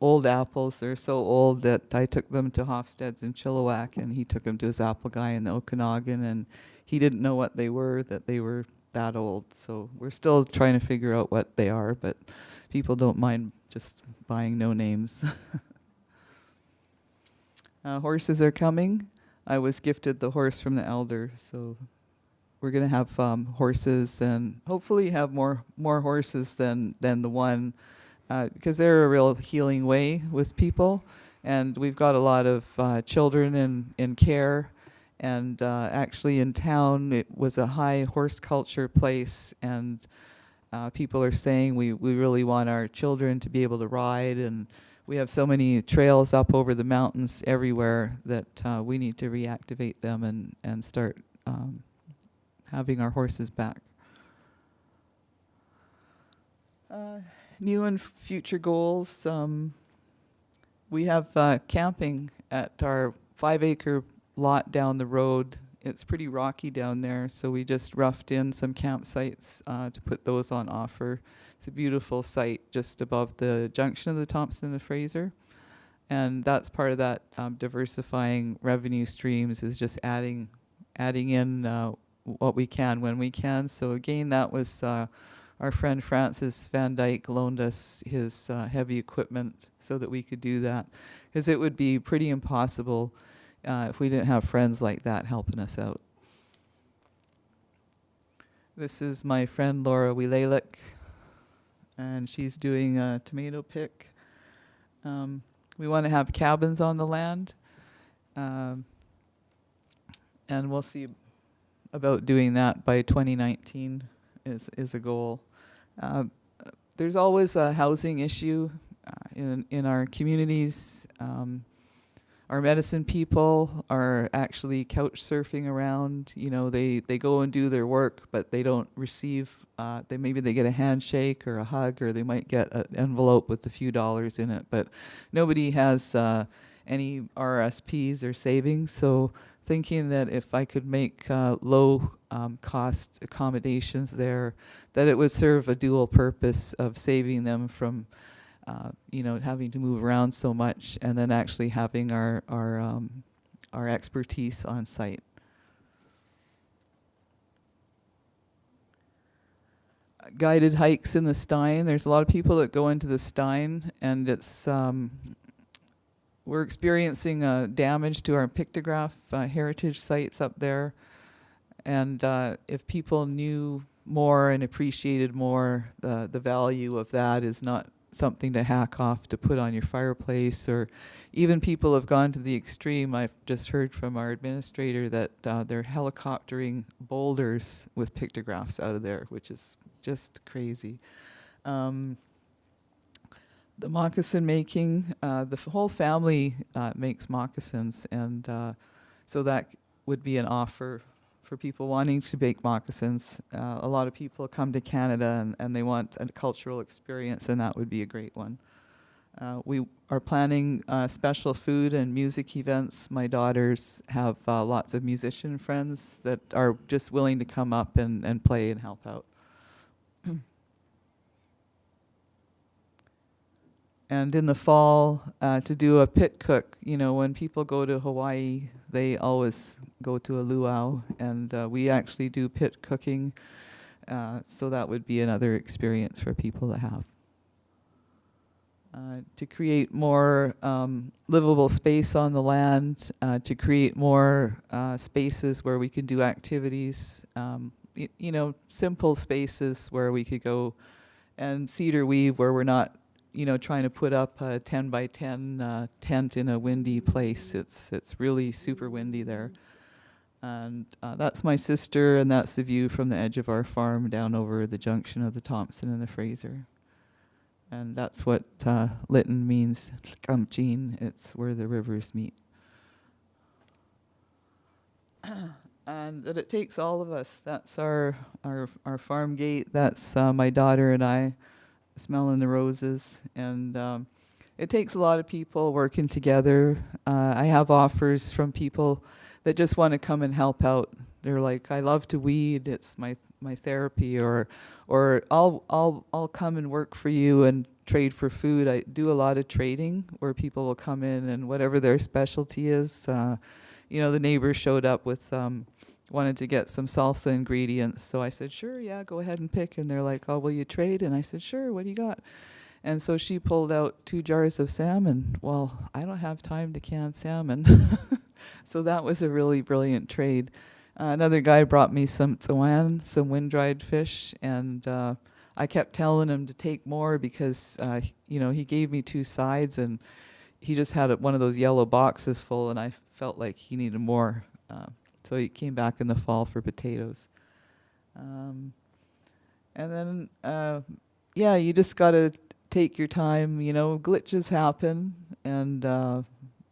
old apples. They're so old that I took them to Hofstede's in Chilliwack, and he took them to his apple guy in the Okanagan, and he didn't know what they were, that they were that old. So we're still trying to figure out what they are, but people don't mind just buying no names. Horses are coming. I was gifted the horse from the elder, so we're going to have horses, and hopefully have more horses than the one, because they're a real healing way with people. And we've got a lot of children in care, and actually in town it was a high horse culture place, and people are saying we really want our children to be able to ride, and we have so many trails up over the mountains everywhere that we need to reactivate them and start having our horses back. New and future goals. We have camping at our 5-acre lot down the road. It's pretty rocky down there, so we just roughed in some campsites to put those on offer. It's a beautiful site just above the junction of the Thompson and the Fraser. And that's part of that diversifying revenue streams, is just adding in what we can when we can. So again, that was our friend Francis Van Dyke loaned us his heavy equipment so that we could do that, because it would be pretty impossible if we didn't have friends like that helping us out. This is my friend Laura Wielalik, and she's doing a tomato pick. We want to have cabins on the land, and we'll see about doing that by 2019 is a goal. There's always a housing issue in our communities. Our medicine people are actually couch surfing around. You know, they go and do their work, but they don't receive, maybe they get a handshake or a hug, or they might get an envelope with a few dollars in it, but nobody has any RSPs or savings. So thinking that if I could make low cost accommodations there, that it would serve a dual purpose of saving them from having to move around so much, and then actually having our expertise on site. Guided hikes in the Stein. There's a lot of people that go into the Stein, and it's we're experiencing damage to our pictograph heritage sites up there, and if people knew more and appreciated more, the value of that is not something to hack off to put on your fireplace. Or even people have gone to the extreme. I've just heard from our administrator that they're helicoptering boulders with pictographs out of there, which is just crazy. The moccasin making, whole family makes moccasins, and so that would be an offer for people wanting to bake moccasins. A lot of people come to Canada and they want a cultural experience, and that would be a great one. We are planning special food and music events. My daughters have lots of musician friends that are just willing to come up and play and help out. And in the fall, to do a pit cook. You know, when people go to Hawaii, they always go to a luau, and we actually do pit cooking. So that would be another experience for people to have. To create more livable space on the land, to create more spaces where we can do activities, you know, simple spaces where we could go and cedar weave where we're not, you know, trying to put up a 10 by 10 tent in a windy place. It's really super windy there. And that's my sister, and that's the view from the edge of our farm down over the junction of the Thompson and the Fraser. And that's what Lytton means, Kamchin. It's where the rivers meet. And that it takes all of us. That's our farm gate. That's my daughter and I smelling the roses. And it takes a lot of people working together. I have offers from people that just want to come and help out. They're like, I love to weed. It's my therapy, or I'll come and work for you and trade for food. I do a lot of trading where people will come in and whatever their specialty is. You know, the neighbor showed up with wanted to get some salsa ingredients, so I said, sure, yeah, go ahead and pick. And they're like, oh, will you trade? And I said, sure. What do you got? And so she pulled out 2 jars of salmon. Well, I don't have time to can salmon. So that was a really brilliant trade. Another guy brought me some tsawan, some wind-dried fish, and I kept telling him to take more because, you know, he gave me 2 sides, and he just had one of those yellow boxes full, and I felt like he needed more. So he came back in the fall for potatoes. And then, yeah, you just got to take your time. You know, glitches happen, and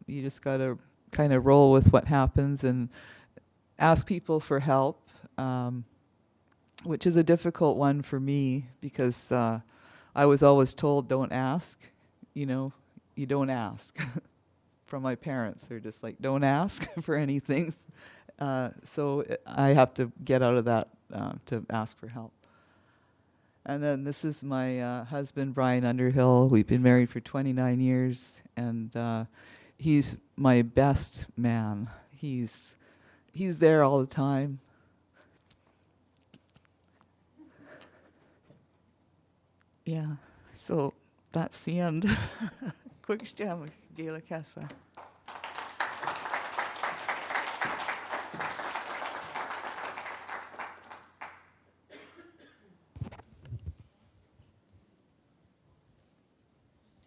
you just got to kind of roll with what happens and ask people for help, which is a difficult one for me because I was always told, don't ask. You know, you don't ask. From my parents, they're just like, don't ask for anything. So I have to get out of that to ask for help. And then this is my husband, Brian Underhill. We've been married for 29 years, and he's my best man. He's there all the time. Yeah, so that's the end. Quick stem, Gala Casa.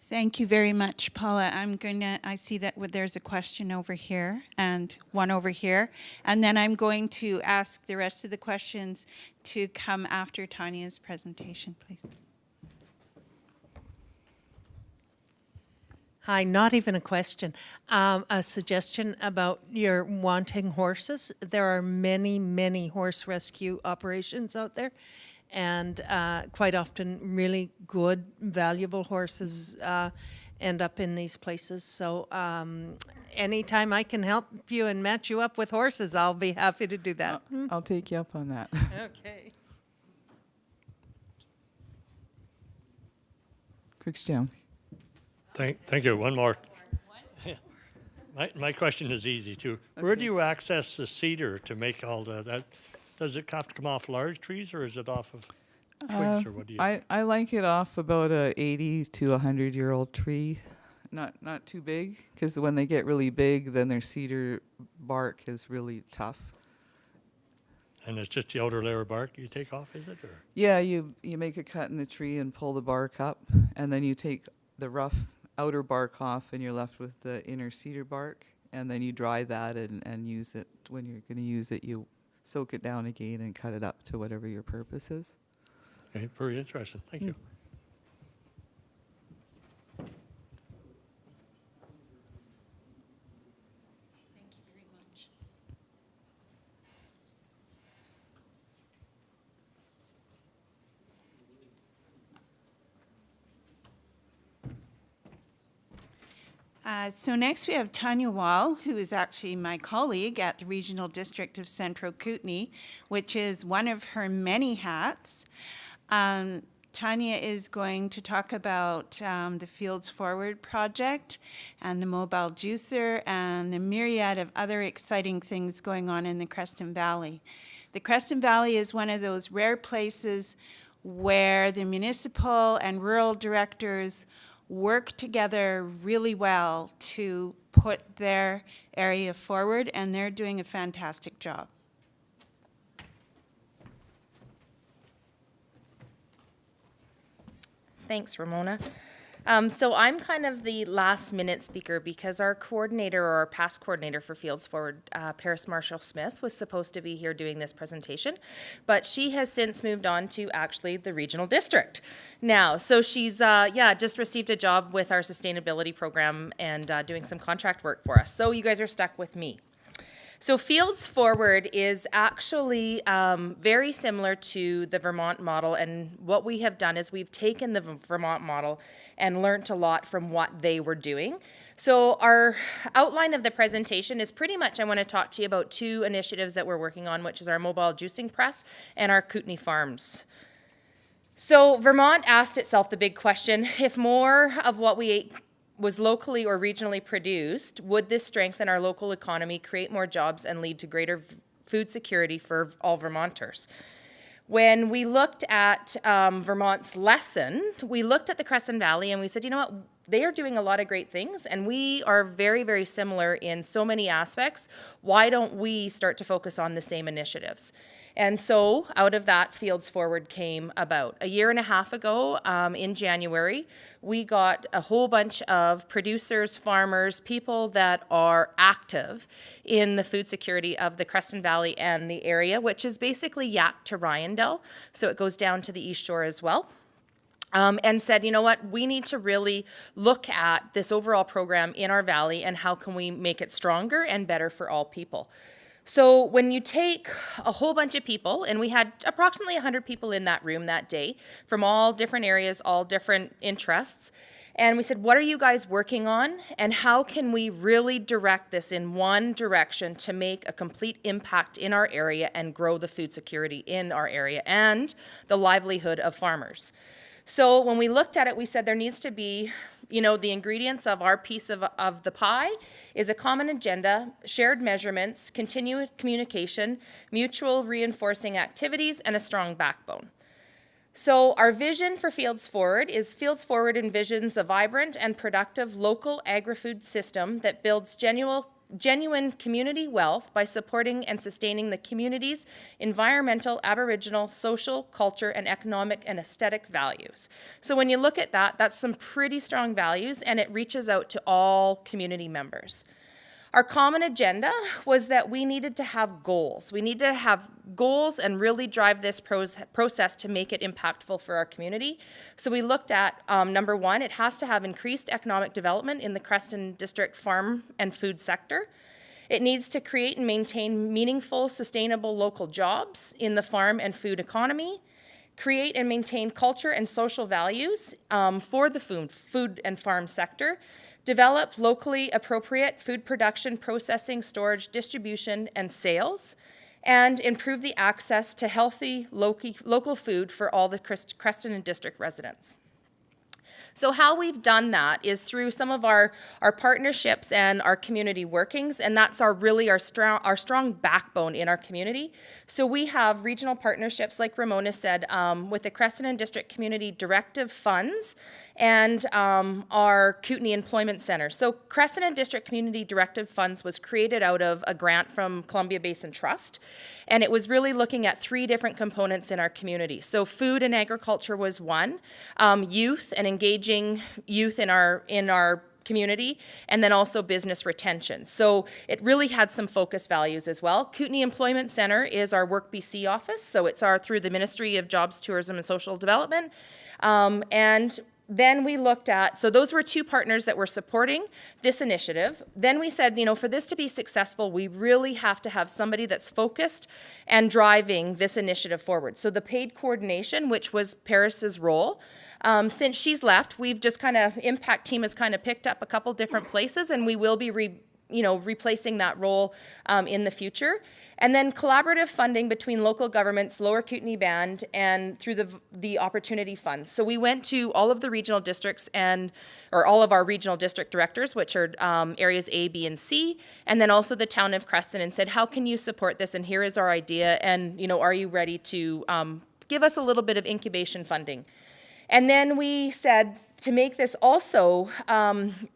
Thank you very much, Paula. I see that there's a question over here and one over here. And then I'm going to ask the rest of the questions to come after Tanya's presentation, please. Hi, not even a question. A suggestion about your wanting horses. There are many, many horse rescue operations out there. And quite often really good, valuable horses end up in these places. So anytime I can help you and match you up with horses, I'll be happy to do that. I'll take you up on that. Okay. Quick stem. Thank you. One more. My question is easy too. Okay. Where do you access the cedar to make all that? Does it have to come off large trees, or is it off of twigs, or what do you? I like it off about a 80 to 100-year-old tree, not too big, because when they get really big, then their cedar bark is really tough. And it's just the outer layer of bark you take off, is it? Or? Yeah, you make a cut in the tree and pull the bark up, and then you take the rough outer bark off, and you're left with the inner cedar bark, and then you dry that and use it. When you're going to use it, you soak it down again and cut it up to whatever your purpose is. Okay, very interesting. Thank you. So next we have Tanya Wall, who is actually my colleague at the Regional District of Central Kootenay, which is one of her many hats. Tanya is going to talk about the Fields Forward project and the mobile juicer and the myriad of other exciting things going on in the Creston Valley. The Creston Valley is one of those rare places where the municipal and rural directors work together really well to put their area forward, and they're doing a fantastic job. Thanks, Ramona. So I'm kind of the last minute speaker because our coordinator or our past coordinator for Fields Forward, Paris Marshall Smith, was supposed to be here doing this presentation, but she has since moved on to actually the regional district now. So she's, just received a job with our sustainability program and doing some contract work for us. So you guys are stuck with me. So Fields Forward is actually very similar to the Vermont model, and what we have done is we've taken the Vermont model and learnt a lot from what they were doing. So our outline of the presentation is pretty much I want to talk to you about two initiatives that we're working on, which is our mobile juicing press and our Kootenay Farms. So Vermont asked itself the big question, if more of what we ate was locally or regionally produced, would this strengthen our local economy, create more jobs, and lead to greater food security for all Vermonters? When we looked at Vermont's lesson, we looked at the Creston Valley and we said, you know what, they are doing a lot of great things and we are very, very similar in so many aspects. Why don't we start to focus on the same initiatives? And so out of that, Fields Forward came about. A year and a half ago, in January, we got a whole bunch of producers, farmers, people that are active in the food security of the Creston Valley and the area, which is basically Yack to Ryandell. So it goes down to the East Shore as well. And said, you know what, we need to really look at this overall program in our valley and how can we make it stronger and better for all people. So when you take a whole bunch of people, and we had approximately 100 people in that room that day from all different areas, all different interests, and we said, what are you guys working on, and how can we really direct this in one direction to make a complete impact in our area and grow the food security in our area and the livelihood of farmers? So when we looked at it, we said there needs to be, you know, the ingredients of our piece of the pie is a common agenda, shared measurements, continuous communication, mutual reinforcing activities, and a strong backbone. So our vision for Fields Forward is Fields Forward envisions a vibrant and productive local agri-food system that builds genuine community wealth by supporting and sustaining the community's environmental, Aboriginal, social, culture, and economic and aesthetic values. So when you look at that, that's some pretty strong values, and it reaches out to all community members. Our common agenda was that we needed to have goals. We needed to have goals and really drive this process to make it impactful for our community. So we looked at, number one, it has to have increased economic development in the Creston District farm and food sector. It needs to create and maintain meaningful, sustainable local jobs in the farm and food economy, create and maintain culture and social values for the food and farm sector, develop locally appropriate food production, processing, storage, distribution, and sales, and improve the access to healthy local food for all the Creston and District residents. So how we've done that is through some of our partnerships and our community workings, and that's our strong backbone in our community. So we have regional partnerships, like Ramona said, with the Creston and District Community Directive Funds and our Kootenay Employment Center. So Creston and District Community Directive Funds was created out of a grant from Columbia Basin Trust, and it was really looking at three different components in our community. So food and agriculture was one, youth and engaging youth in our community, and then also business retention. So it really had some focus values as well. Kootenay Employment Center is our Work BC office, so it's through the Ministry of Jobs, Tourism and Social Development. And then we looked at, so those were two partners that were supporting this initiative. Then we said, for this to be successful, we really have to have somebody that's focused and driving this initiative forward. So the paid coordination, which was Paris's role, since she's left, we've just impact team has picked up a couple different places, and we will be replacing that role in the future. And then collaborative funding between local governments, Lower Kootenay Band, and through the Opportunity Fund. So we went to all of the regional districts or all of our regional district directors, which are areas A, B, and C, and then also the town of Creston, and said, how can you support this? And here is our idea, and are you ready to give us a little bit of incubation funding? And then we said, to make this also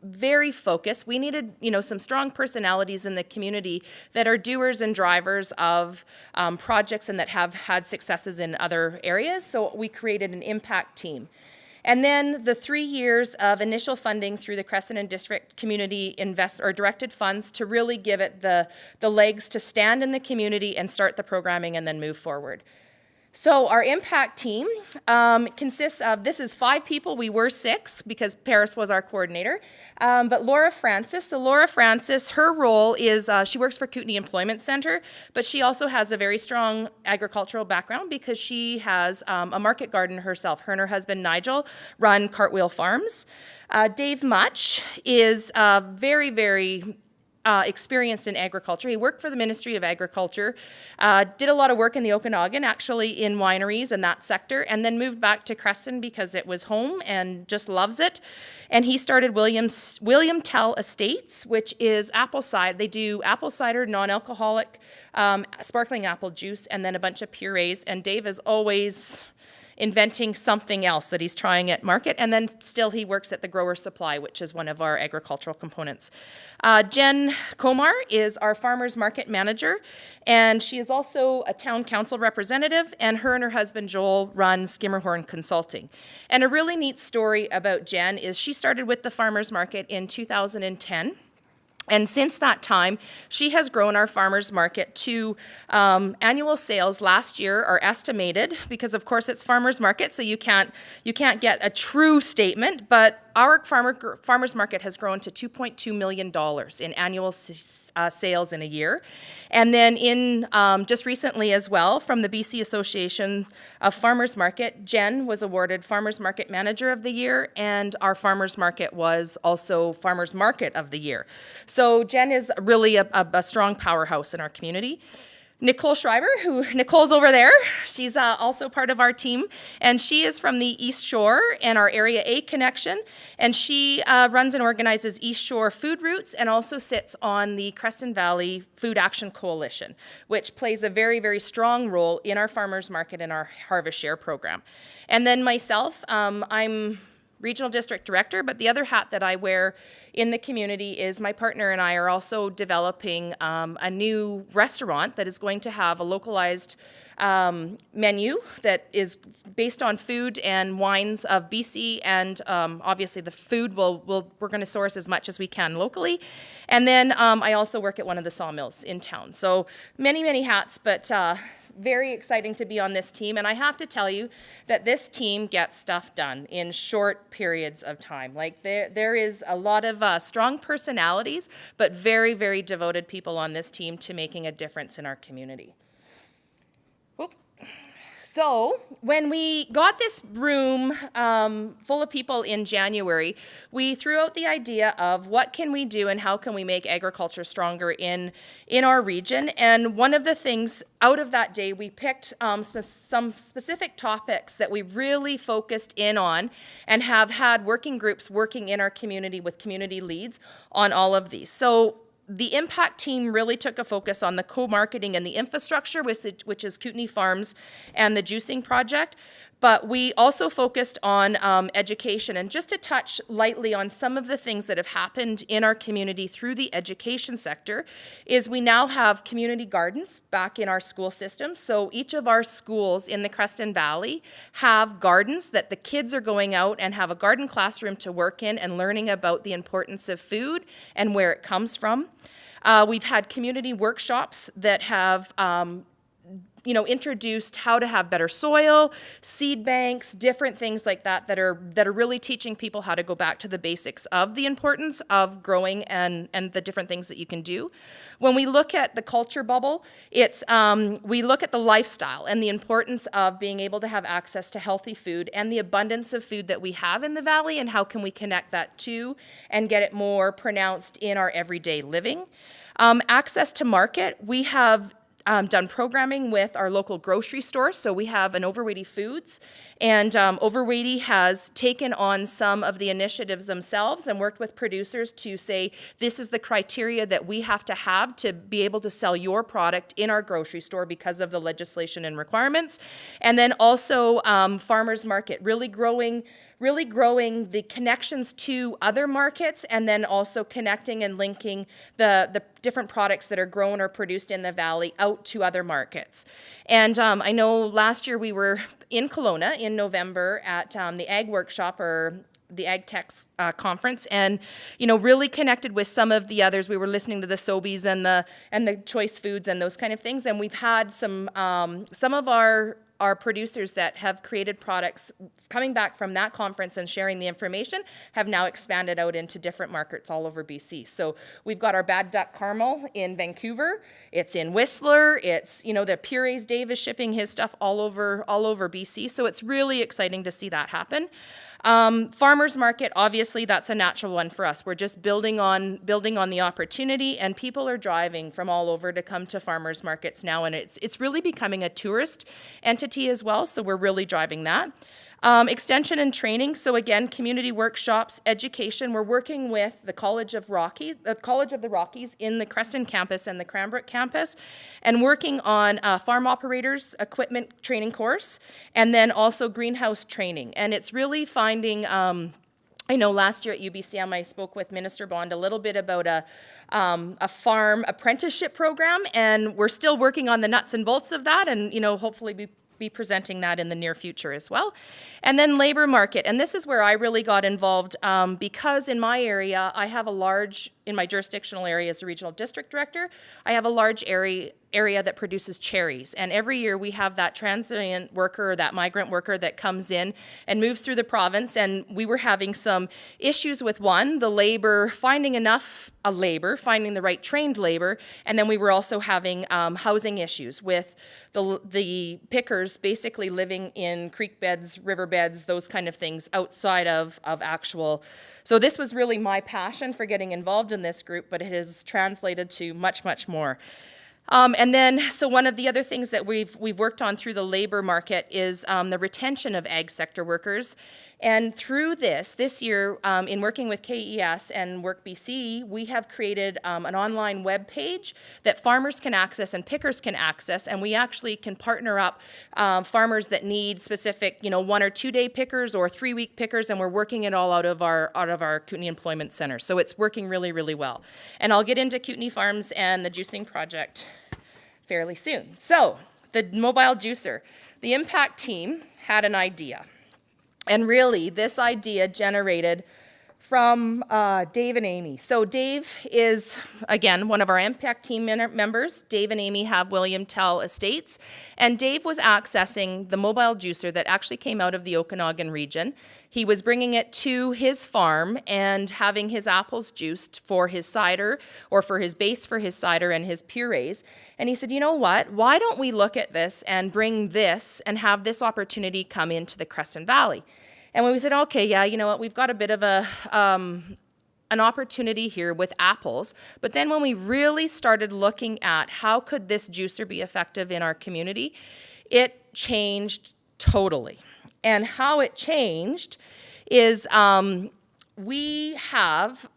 very focused, we needed, some strong personalities in the community that are doers and drivers of projects and that have had successes in other areas. So we created an impact team. And then the 3 years of initial funding through the Creston and District Community directed funds to really give it the legs to stand in the community and start the programming and then move forward. So our impact team consists of, this is 5 people, we were 6 because Paris was our coordinator, but Laura Francis. So Laura Francis, her role is, she works for Kootenay Employment Centre, but she also has a very strong agricultural background because she has a market garden herself. Her and her husband Nigel run Cartwheel Farms. Dave Much is very, very experienced in agriculture. He worked for the Ministry of Agriculture, did a lot of work in the Okanagan, actually in wineries and that sector, and then moved back to Creston because it was home and just loves it. And he started William Tell Estates, which is apple cider. They do apple cider, non-alcoholic, sparkling apple juice, and then a bunch of purees. And Dave is always inventing something else that he's trying at market, and then still he works at the Grower Supply, which is one of our agricultural components. Jen Komar is our farmers market manager, and she is also a town council representative, and her husband Joel run Skimmerhorn Consulting. And a really neat story about Jen is she started with the farmers market in 2010. And since that time, she has grown our farmers market to annual sales last year are estimated, because of course it's farmers market, so you can't get a true statement, but our farmers market has grown to $2.2 million in annual sales in a year. And then in just recently as well, from the BC Association of Farmers Market, Jen was awarded Farmers Market Manager of the Year, and our farmers market was also Farmers Market of the Year. So Jen is really a strong powerhouse in our community. Nicole Schreiber, Nicole's over there, she's also part of our team, and she is from the East Shore and our Area A connection, and she runs and organizes East Shore Food Routes and also sits on the Creston Valley Food Action Coalition, which plays a very, very strong role in our farmers market and our Harvest Share program. And then myself, I'm Regional District Director, but the other hat that I wear in the community is my partner and I are also developing a new restaurant that is going to have a localized menu that is based on food and wines of BC, and obviously the food we're going to source as much as we can locally. And then I also work at one of the sawmills in town. So many, many hats, but very exciting to be on this team, and I have to tell you that this team gets stuff done in short periods of time. Like there is a lot of strong personalities, but very, very devoted people on this team to making a difference in our community. So when we got this room full of people in January, we threw out the idea of what can we do and how can we make agriculture stronger in our region. And one of the things out of that day, we picked some specific topics that we really focused in on and have had working groups working in our community with community leads on all of these. So the impact team really took a focus on the co-marketing and the infrastructure, which is Kootenay Farms and the juicing project. But we also focused on education, and just to touch lightly on some of the things that have happened in our community through the education sector is we now have community gardens back in our school system. So each of our schools in the Creston Valley have gardens that the kids are going out and have a garden classroom to work in and learning about the importance of food and where it comes from. We've had community workshops that have introduced how to have better soil, seed banks, different things like that that are really teaching people how to go back to the basics of the importance of growing and the different things that you can do. When we look at the culture bubble, it's we look at the lifestyle and the importance of being able to have access to healthy food and the abundance of food that we have in the valley, and how can we connect that to and get it more pronounced in our everyday living. Access to market, we have done programming with our local grocery store. So we have an Overweighty Foods, and Overweighty has taken on some of the initiatives themselves and worked with producers to say, this is the criteria that we have to be able to sell your product in our grocery store because of the legislation and requirements. And then also farmers market, really growing the connections to other markets, and then also connecting and linking the different products that are grown or produced in the valley out to other markets. And I know last year we were in Kelowna in November at the Ag Workshop, or the Ag Techs conference, and really connected with some of the others. We were listening to the Sobeys and the Choice Foods and those kind of things, and we've had some of our producers that have created products coming back from that conference and sharing the information have now expanded out into different markets all over BC. So we've got our Bad Duck Caramel in Vancouver, it's in Whistler, it's, the Purees, Dave is shipping his stuff all over BC. So it's really exciting to see that happen. Farmers market, obviously that's a natural one for us. We're just building on the opportunity, and people are driving from all over to come to farmers markets now, and it's really becoming a tourist entity as well, so we're really driving that. Extension and training, so again, community workshops, education. We're working with the College of the Rockies in the Creston campus and the Cranbrook campus, and working on farm operators equipment training course, and then also greenhouse training. And it's really finding, I know last year at UBCM I spoke with Minister Bond a little bit about a farm apprenticeship program, and we're still working on the nuts and bolts of that, and hopefully be presenting that in the near future as well. And then labor market, and this is where I really got involved because in my area, in my jurisdictional area as a regional district director, I have a large area that produces cherries. And every year we have that transient worker, or that migrant worker that comes in and moves through the province. And we were having some issues with the labor, finding the right trained labor. And then we were also having housing issues with the pickers basically living in creek beds, river beds, those kind of things outside of actual. So this was really my passion for getting involved in this group, but it has translated to much, much more. And then, so one of the other things that we've worked on through the labor market is the retention of ag sector workers. And through this year, in working with KES and Work BC, we have created an online web page that farmers can access and pickers can access, and we actually can partner up farmers that need specific, 1 or 2 day pickers or 3-week pickers, and we're working it all out of our Kootenay Employment Center. So it's working really, really well. And I'll get into Kootenay Farms and the juicing project fairly soon. So the mobile juicer, the impact team had an idea. And really, this idea generated from Dave and Amy. So Dave is, again, one of our impact team members. Dave and Amy have William Tell Estates. And Dave was accessing the mobile juicer that actually came out of the Okanagan region. He was bringing it to his farm and having his apples juiced for his cider, or for his base for his cider and his purees. And he said, you know what? Why don't we look at this and bring this and have this opportunity come into the Creston Valley? And when we said, okay, yeah, you know what, we've got a bit of an opportunity here with apples. But then when we really started looking at how could this juicer be effective in our community, it changed totally. And how it changed is we have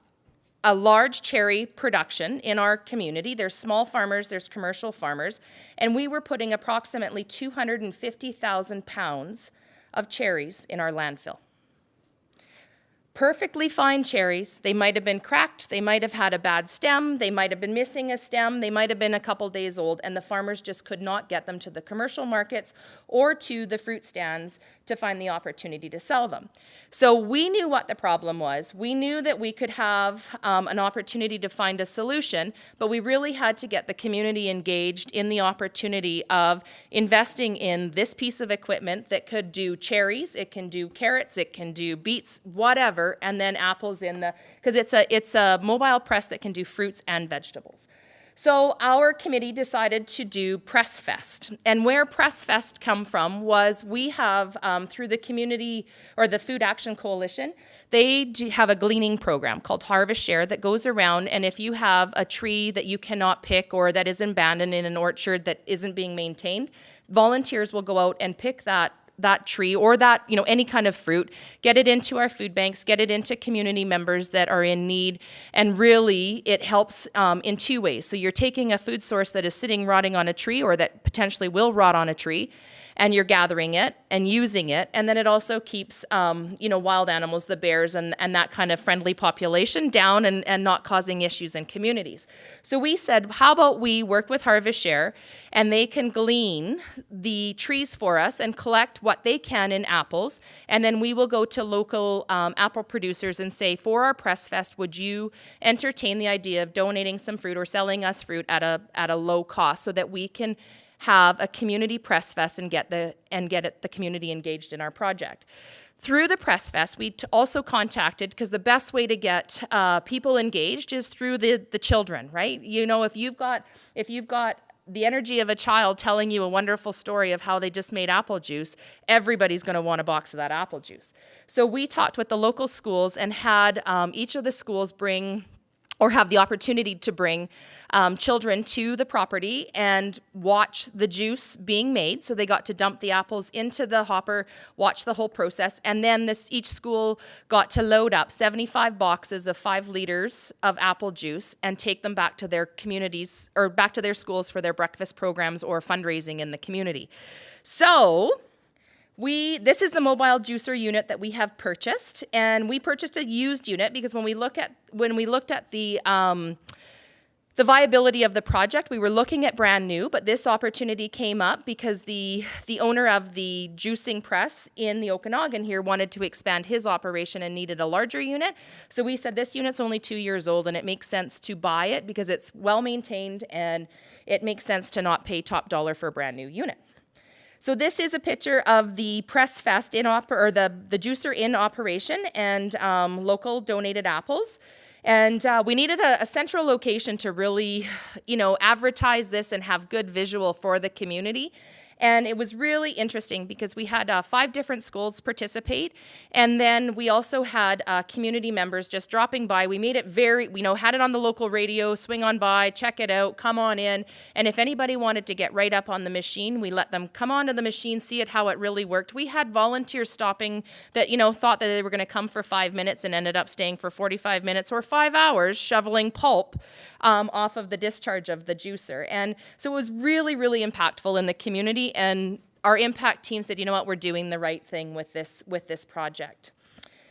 a large cherry production in our community. There's small farmers, there's commercial farmers, and we were putting approximately 250,000 pounds of cherries in our landfill. perfectly fine cherries. They might have been cracked, they might have had a bad stem, they might have been missing a stem, they might have been a couple days old, and the farmers just could not get them to the commercial markets or to the fruit stands to find the opportunity to sell them. So we knew what the problem was. We knew that we could have an opportunity to find a solution, but we really had to get the community engaged in the opportunity of investing in this piece of equipment that could do cherries, it can do carrots, it can do beets, whatever, and then apples in the, because it's a mobile press that can do fruits and vegetables. So our committee decided to do Press Fest. And where Press Fest come from was we have, through the community or the Food Action Coalition, they have a gleaning program called Harvest Share that goes around, and if you have a tree that you cannot pick or that is abandoned in an orchard that isn't being maintained, volunteers will go out and pick that tree or that, any kind of fruit, get it into our food banks, get it into community members that are in need, and really it helps in two ways. So you're taking a food source that is sitting rotting on a tree or that potentially will rot on a tree, and you're gathering it and using it, and then it also keeps wild animals, the bears and that kind of friendly population down and not causing issues in communities. So we said, how about we work with Harvest Share, and they can glean the trees for us and collect what they can in apples, and then we will go to local apple producers and say, for our Press Fest, would you entertain the idea of donating some fruit or selling us fruit at a low cost so that we can have a community Press Fest and get the community engaged in our project. Through the Press Fest, we also contacted, because the best way to get people engaged is through the children, right? If you've got the energy of a child telling you a wonderful story of how they just made apple juice, everybody's going to want a box of that apple juice. So we talked with the local schools and had each of the schools bring or have the opportunity to bring children to the property and watch the juice being made. So they got to dump the apples into the hopper, watch the whole process, and then each school got to load up 75 boxes of 5 liters of apple juice and take them back to their communities or back to their schools for their breakfast programs or fundraising in the community. So this is the mobile juicer unit that we have purchased, and we purchased a used unit because when we looked at the viability of the project, we were looking at brand new, but this opportunity came up because the owner of the juicing press in the Okanagan here wanted to expand his operation and needed a larger unit. So we said this unit's only 2 years old and it makes sense to buy it because it's well maintained and it makes sense to not pay top dollar for a brand new unit. So this is a picture of the Press Fest the juicer in operation and local donated apples. And we needed a central location to really, advertise this and have good visual for the community. And it was really interesting because we had 5 different schools participate. And then we also had community members just dropping by. We made it had it on the local radio, swing on by, check it out, come on in. And if anybody wanted to get right up on the machine, we let them come onto the machine, see how it really worked. We had volunteers stopping that, thought that they were going to come for 5 minutes and ended up staying for 45 minutes or 5 hours shoveling pulp off of the discharge of the juicer. And so it was really, really impactful in the community. And our impact team said, we're doing the right thing with this project.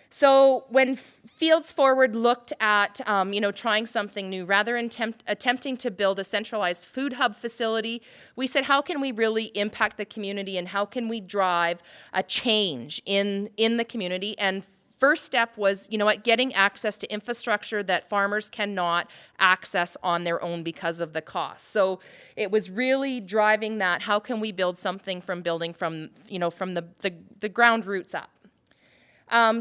So when Fields Forward looked at, trying something new, rather than attempting to build a centralized food hub facility, we said, how can we really impact the community and how can we drive a change in the community? And first step was, getting access to infrastructure that farmers cannot access on their own because of the cost. So it was really driving that. How can we build something from the ground roots up?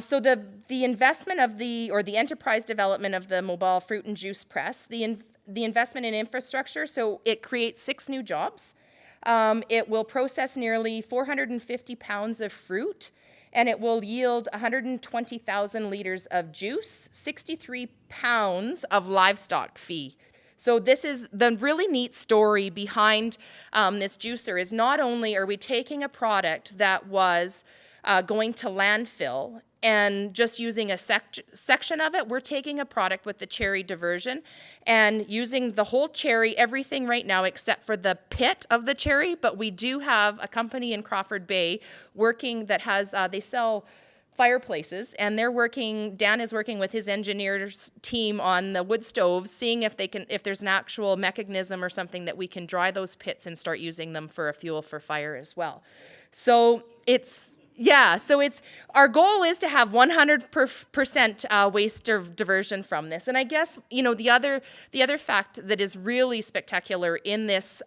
So the investment of the enterprise development of the mobile fruit and juice press, the investment in infrastructure, so it creates 6 new jobs. It will process nearly 450 pounds of fruit, and it will yield 120,000 liters of juice, 63 pounds of livestock feed. So this is the really neat story behind this juicer is not only are we taking a product that was going to landfill and just using a section of it, we're taking a product with the cherry diversion and using the whole cherry, everything right now except for the pit of the cherry, but we do have a company in Crawford Bay working that has, they sell fireplaces, and Dan is working with his engineers team on the wood stoves, seeing if there's an actual mechanism or something that we can dry those pits and start using them for a fuel for fire as well. So our goal is to have 100% waste diversion from this. And I guess, the other fact that is really spectacular in this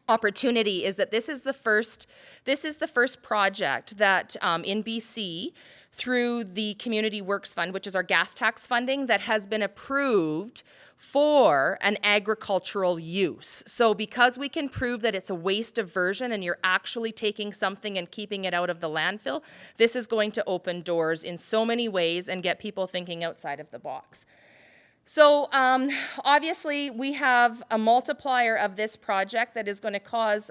opportunity is that this is the first project that in BC, through the Community Works Fund, which is our gas tax funding, that has been approved for an agricultural use. So because we can prove that it's a waste diversion and you're actually taking something and keeping it out of the landfill, this is going to open doors in so many ways and get people thinking outside of the box. So obviously we have a multiplier of this project that is going to cause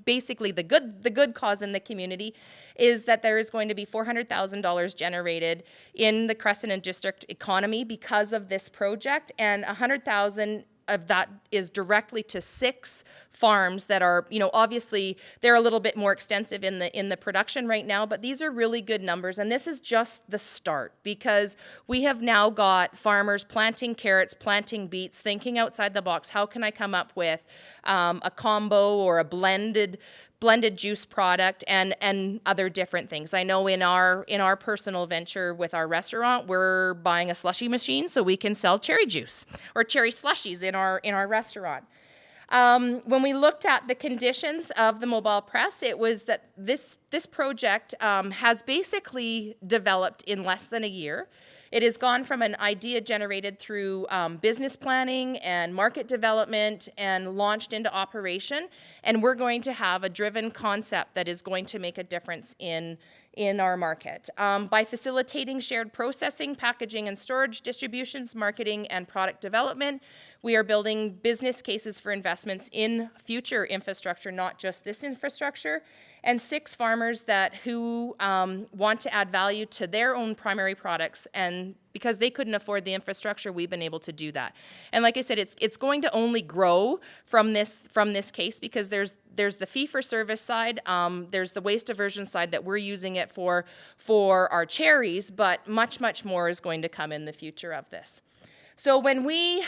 basically the good cause in the community is that there is going to be $400,000 generated in the Creston and District economy because of this project, and $100,000 of that is directly to 6 farms that are, obviously they're a little bit more extensive in the production right now, but these are really good numbers, and this is just the start, because we have now got farmers planting carrots, planting beets, thinking outside the box. How can I come up with a combo or a blended juice product and other different things. I know in our personal venture with our restaurant, we're buying a slushie machine so we can sell cherry juice or cherry slushies in our restaurant. When we looked at the conditions of the mobile press, it was that this project has basically developed in less than a year. It has gone from an idea generated through business planning and market development and launched into operation. And we're going to have a driven concept that is going to make a difference in our market. By facilitating shared processing, packaging and storage, distributions, marketing, and product development, we are building business cases for investments in future infrastructure, not just this infrastructure. And 6 farmers who want to add value to their own primary products, and because they couldn't afford the infrastructure, we've been able to do that. And like I said, it's going to only grow from this case, because there's the fee-for-service side, there's the waste diversion side that we're using it for our cherries, but much more is going to come in the future of this. So when we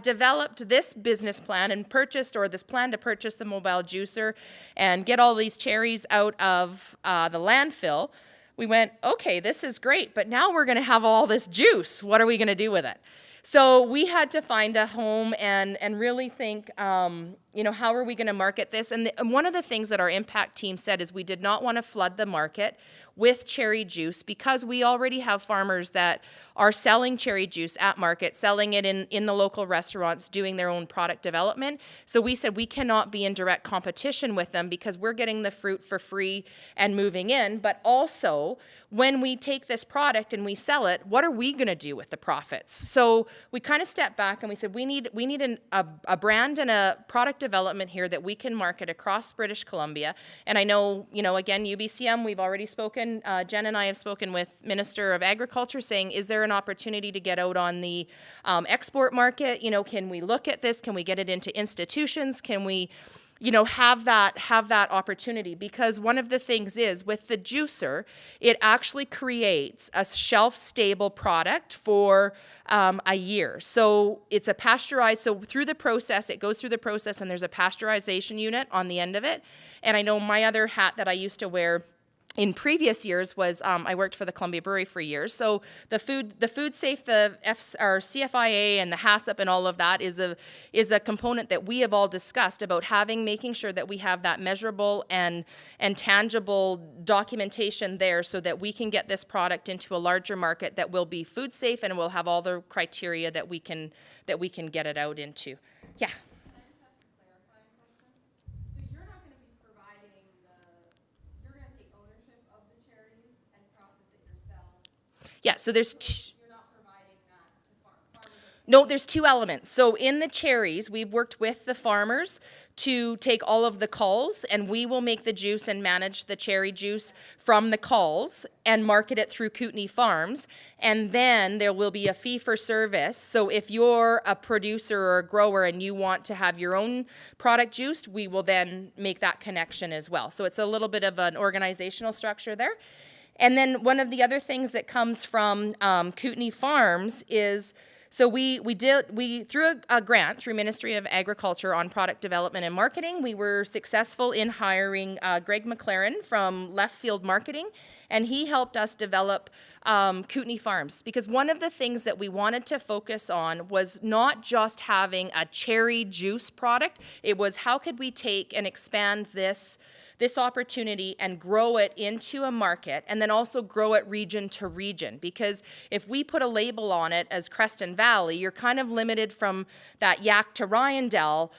developed this business plan and this plan to purchase the mobile juicer and get all these cherries out of the landfill, we went, okay, this is great, but now we're going to have all this juice. What are we going to do with it? So we had to find a home and really think, how are we going to market this? And one of the things that our impact team said is we did not want to flood the market with cherry juice, because we already have farmers that are selling cherry juice at market, selling it in the local restaurants, doing their own product development. So we said we cannot be in direct competition with them, because we're getting the fruit for free and moving in. But also, when we take this product and we sell it, what are we going to do with the profits? So we kind of stepped back and we said we need a brand and a product development here that we can market across British Columbia. And I know, again, UBCM, we've already spoken. Jen and I have spoken with Minister of Agriculture saying, is there an opportunity to get out on the export market? Can we look at this? Can we get it into institutions? Can we have that opportunity? Because one of the things is with the juicer, it actually creates a shelf-stable product for a year. So it's a pasteurized, so through the process, it goes through the process, and there's a pasteurization unit on the end of it. And I know my other hat that I used to wear in previous years was I worked for the Columbia Brewery for years. So the food safe, our CFIA and the HACCP and all of that is a component that we have all discussed about making sure that we have that measurable and tangible documentation there, so that we can get this product into a larger market that will be food safe and will have all the criteria that we can get it out into. Yeah. Yeah, so there's there's 2 elements. So in the cherries, we've worked with the farmers to take all of the culls, and we will make the juice and manage the cherry juice from the culls and market it through Kootenai Farms. And then there will be a fee for service. So if you're a producer or a grower and you want to have your own product juiced, we will then make that connection as well. So it's a little bit of an organizational structure there. And then one of the other things that comes from Kootenai Farms is, so we through a grant through Ministry of Agriculture on product development and marketing, we were successful in hiring Greg McLaren from Left Field Marketing, and he helped us develop Kootenai Farms, because one of the things that we wanted to focus on was not just having a cherry juice product. It was, how could we take and expand this opportunity and grow it into a market, and then also grow it region to region. Because if we put a label on it as Creston Valley, you're kind of limited from that Yak to Ryandell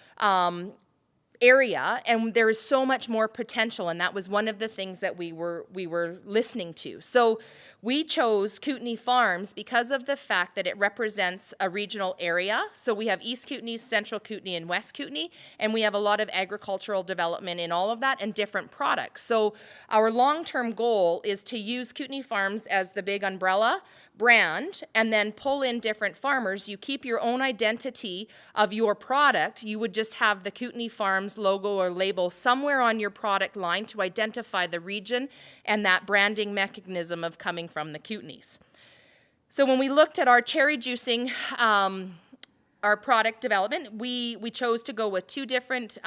area, and there is so much more potential, and that was one of the things that we were listening to. So we chose Kootenai Farms because of the fact that it represents a regional area. So we have East Kootenai, Central Kootenai, and West Kootenai, and we have a lot of agricultural development in all of that and different products. So our long-term goal is to use Kootenai Farms as the big umbrella brand, and then pull in different farmers. You keep your own identity of your product. You would just have the Kootenai Farms logo or label somewhere on your product line to identify the region and that branding mechanism of coming from the Kootenays. So when we looked at our cherry juicing, our product development, we chose to go with two different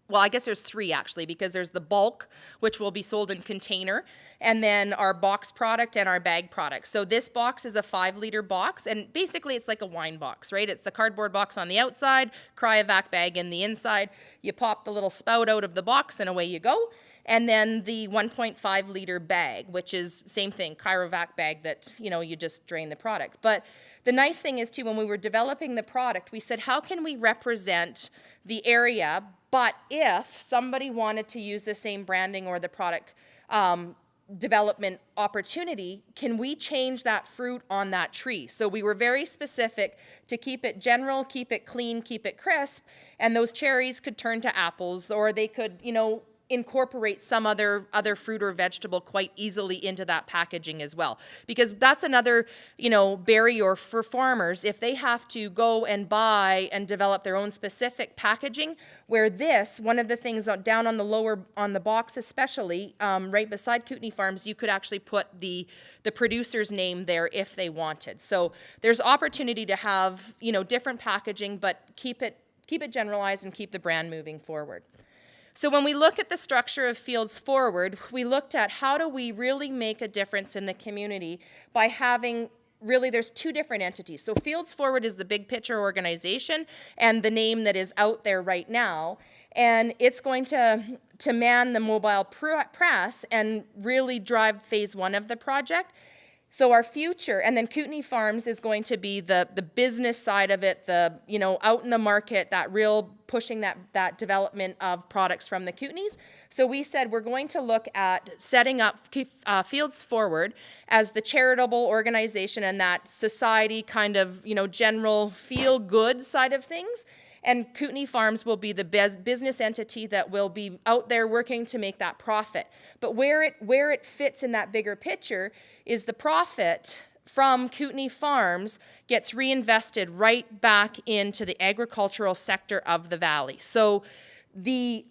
well, I guess there's three actually, because there's the bulk, which will be sold in container, and then our box product and our bag product. So this box is a 5-liter box, and basically it's like a wine box, right? It's the cardboard box on the outside, cryovac bag in the inside. You pop the little spout out of the box and away you go. And then the 1.5-liter bag, which is same thing, cryovac bag that, you just drain the product. But the nice thing is too, when we were developing the product, we said, how can we represent the area, but if somebody wanted to use the same branding or the product development opportunity, can we change that fruit on that tree? So we were very specific to keep it general, keep it clean, keep it crisp, and those cherries could turn to apples, or they could, incorporate some other fruit or vegetable quite easily into that packaging as well. Because that's another, barrier for farmers if they have to go and buy and develop their own specific packaging, where this, one of the things down on the lower, on the box especially, right beside Kootenai Farms, you could actually put the producer's name there if they wanted. So there's opportunity to have, different packaging, but keep it generalized and keep the brand moving forward. So when we look at the structure of Fields Forward, we looked at how do we really make a difference in the community by having, really there's two different entities. So Fields Forward is the big picture organization and the name that is out there right now. And it's going to man the mobile press and really drive phase 1 of the project. So our future, and then Kootenai Farms is going to be the business side of it, out in the market, that real pushing that development of products from the Kootenays. So we said we're going to look at setting up Fields Forward as the charitable organization and that society kind of, general feel-good side of things. And Kootenai Farms will be the business entity that will be out there working to make that profit. But where it fits in that bigger picture is the profit from Kootenai Farms gets reinvested right back into the agricultural sector of the valley. So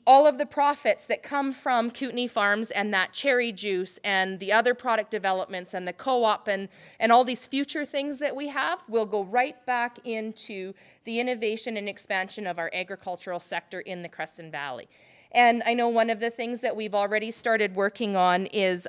all of the profits that come from Kootenai Farms and that cherry juice and the other product developments and the co-op and all these future things that we have will go right back into the innovation and expansion of our agricultural sector in the Creston Valley. And I know one of the things that we've already started working on is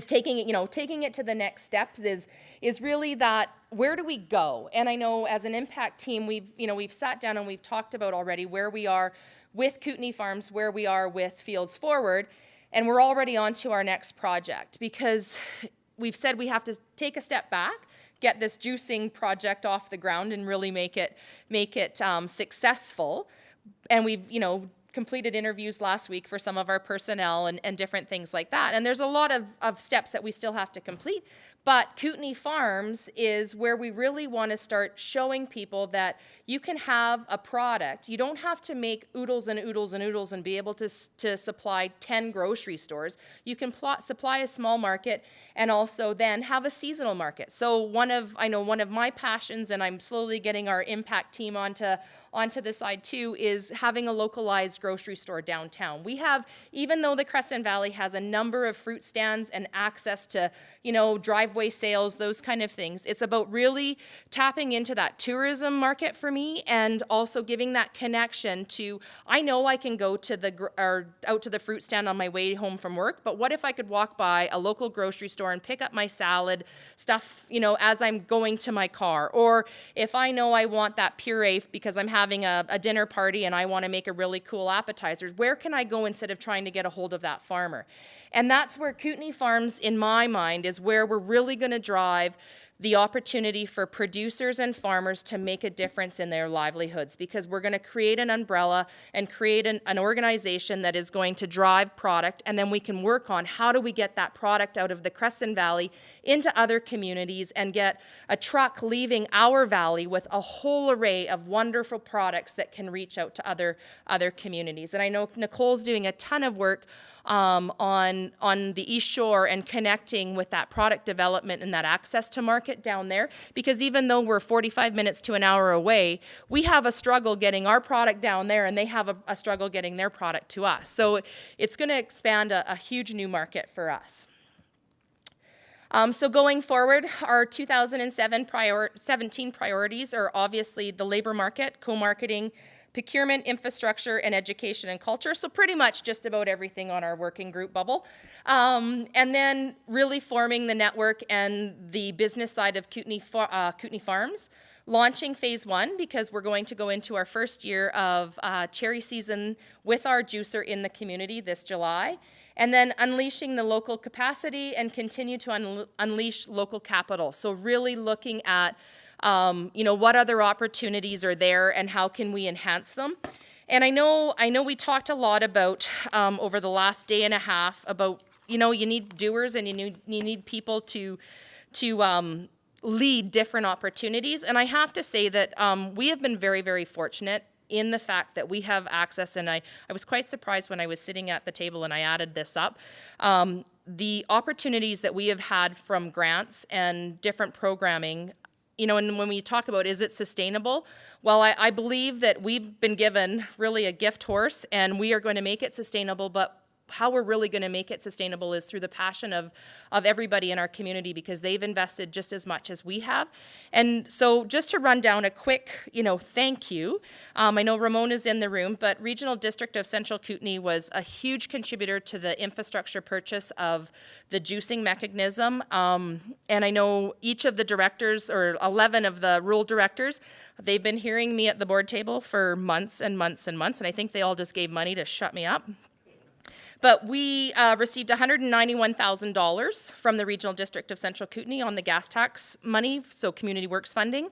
taking it to the next steps is really that, where do we go? And I know as an impact team, we've sat down and we've talked about already where we are with Kootenai Farms, where we are with Fields Forward, and we're already on to our next project, because we've said we have to take a step back, get this juicing project off the ground and really make it successful. And we've, completed interviews last week for some of our personnel and different things like that. And there's a lot of steps that we still have to complete. But Kootenai Farms is where we really want to start showing people that you can have a product. You don't have to make oodles and oodles and oodles and be able to supply 10 grocery stores. You can supply a small market and also then have a seasonal market. So one of my passions, and I'm slowly getting our impact team onto onto the side too, is having a localized grocery store downtown. We have, even though the Creston Valley has a number of fruit stands and access to, you know, driveway sales, those kind of things, it's about really tapping into that tourism market for me, and also giving that connection to, I know I can go to out to the fruit stand on my way home from work, but what if I could walk by a local grocery store and pick up my salad stuff, you know, as I'm going to my car? Or if I know I want that puree because I'm having a dinner party and I want to make a really cool appetizer, where can I go instead of trying to get a hold of that farmer? And that's where Kootenai Farms, in my mind, is where we're really going to drive the opportunity for producers and farmers to make a difference in their livelihoods, because we're going to create an umbrella and create an organization that is going to drive product, and then we can work on how do we get that product out of the Creston Valley into other communities and get a truck leaving our valley with a whole array of wonderful products that can reach out to other communities. And I know Nicole's doing a ton of work on the East Shore and connecting with that product development and that access to market down there, because even though we're 45 minutes to an hour away, we have a struggle getting our product down there, and they have a struggle getting their product to us. So it's going to expand a huge new market for us. So going forward, our 2017 priorities are obviously the labor market, co-marketing, procurement, infrastructure, and education and culture. So pretty much just about everything on our working group bubble. And then really forming the network and the business side of Kootenai Farms. Launching phase 1, because we're going to go into our first year of cherry season with our juicer in the community this July. And then unleashing the local capacity and continue to unleash local capital. So really looking at you know, what other opportunities are there and how can we enhance them? And I know we talked a lot about over the last day and a half about, you know, you need doers and you need people to lead different opportunities. And I have to say that we have been very, very fortunate in the fact that we have access, and I was quite surprised when I was sitting at the table and I added this up. The opportunities that we have had from grants and different programming. You know, and when we talk about, is it sustainable? Well, I believe that we've been given really a gift horse, and we are going to make it sustainable, but how we're really going to make it sustainable is through the passion of everybody in our community, because they've invested just as much as we have. And so just to run down a quick, you know, thank you. I know Ramon is in the room, but Regional District of Central Kootenai was a huge contributor to the infrastructure purchase of the juicing mechanism. And I know each of the directors, or 11 of the rural directors, they've been hearing me at the board table for months and months and months, and I think they all just gave money to shut me up. But we received $191,000 from the Regional District of Central Kootenai on the gas tax money, so community works funding.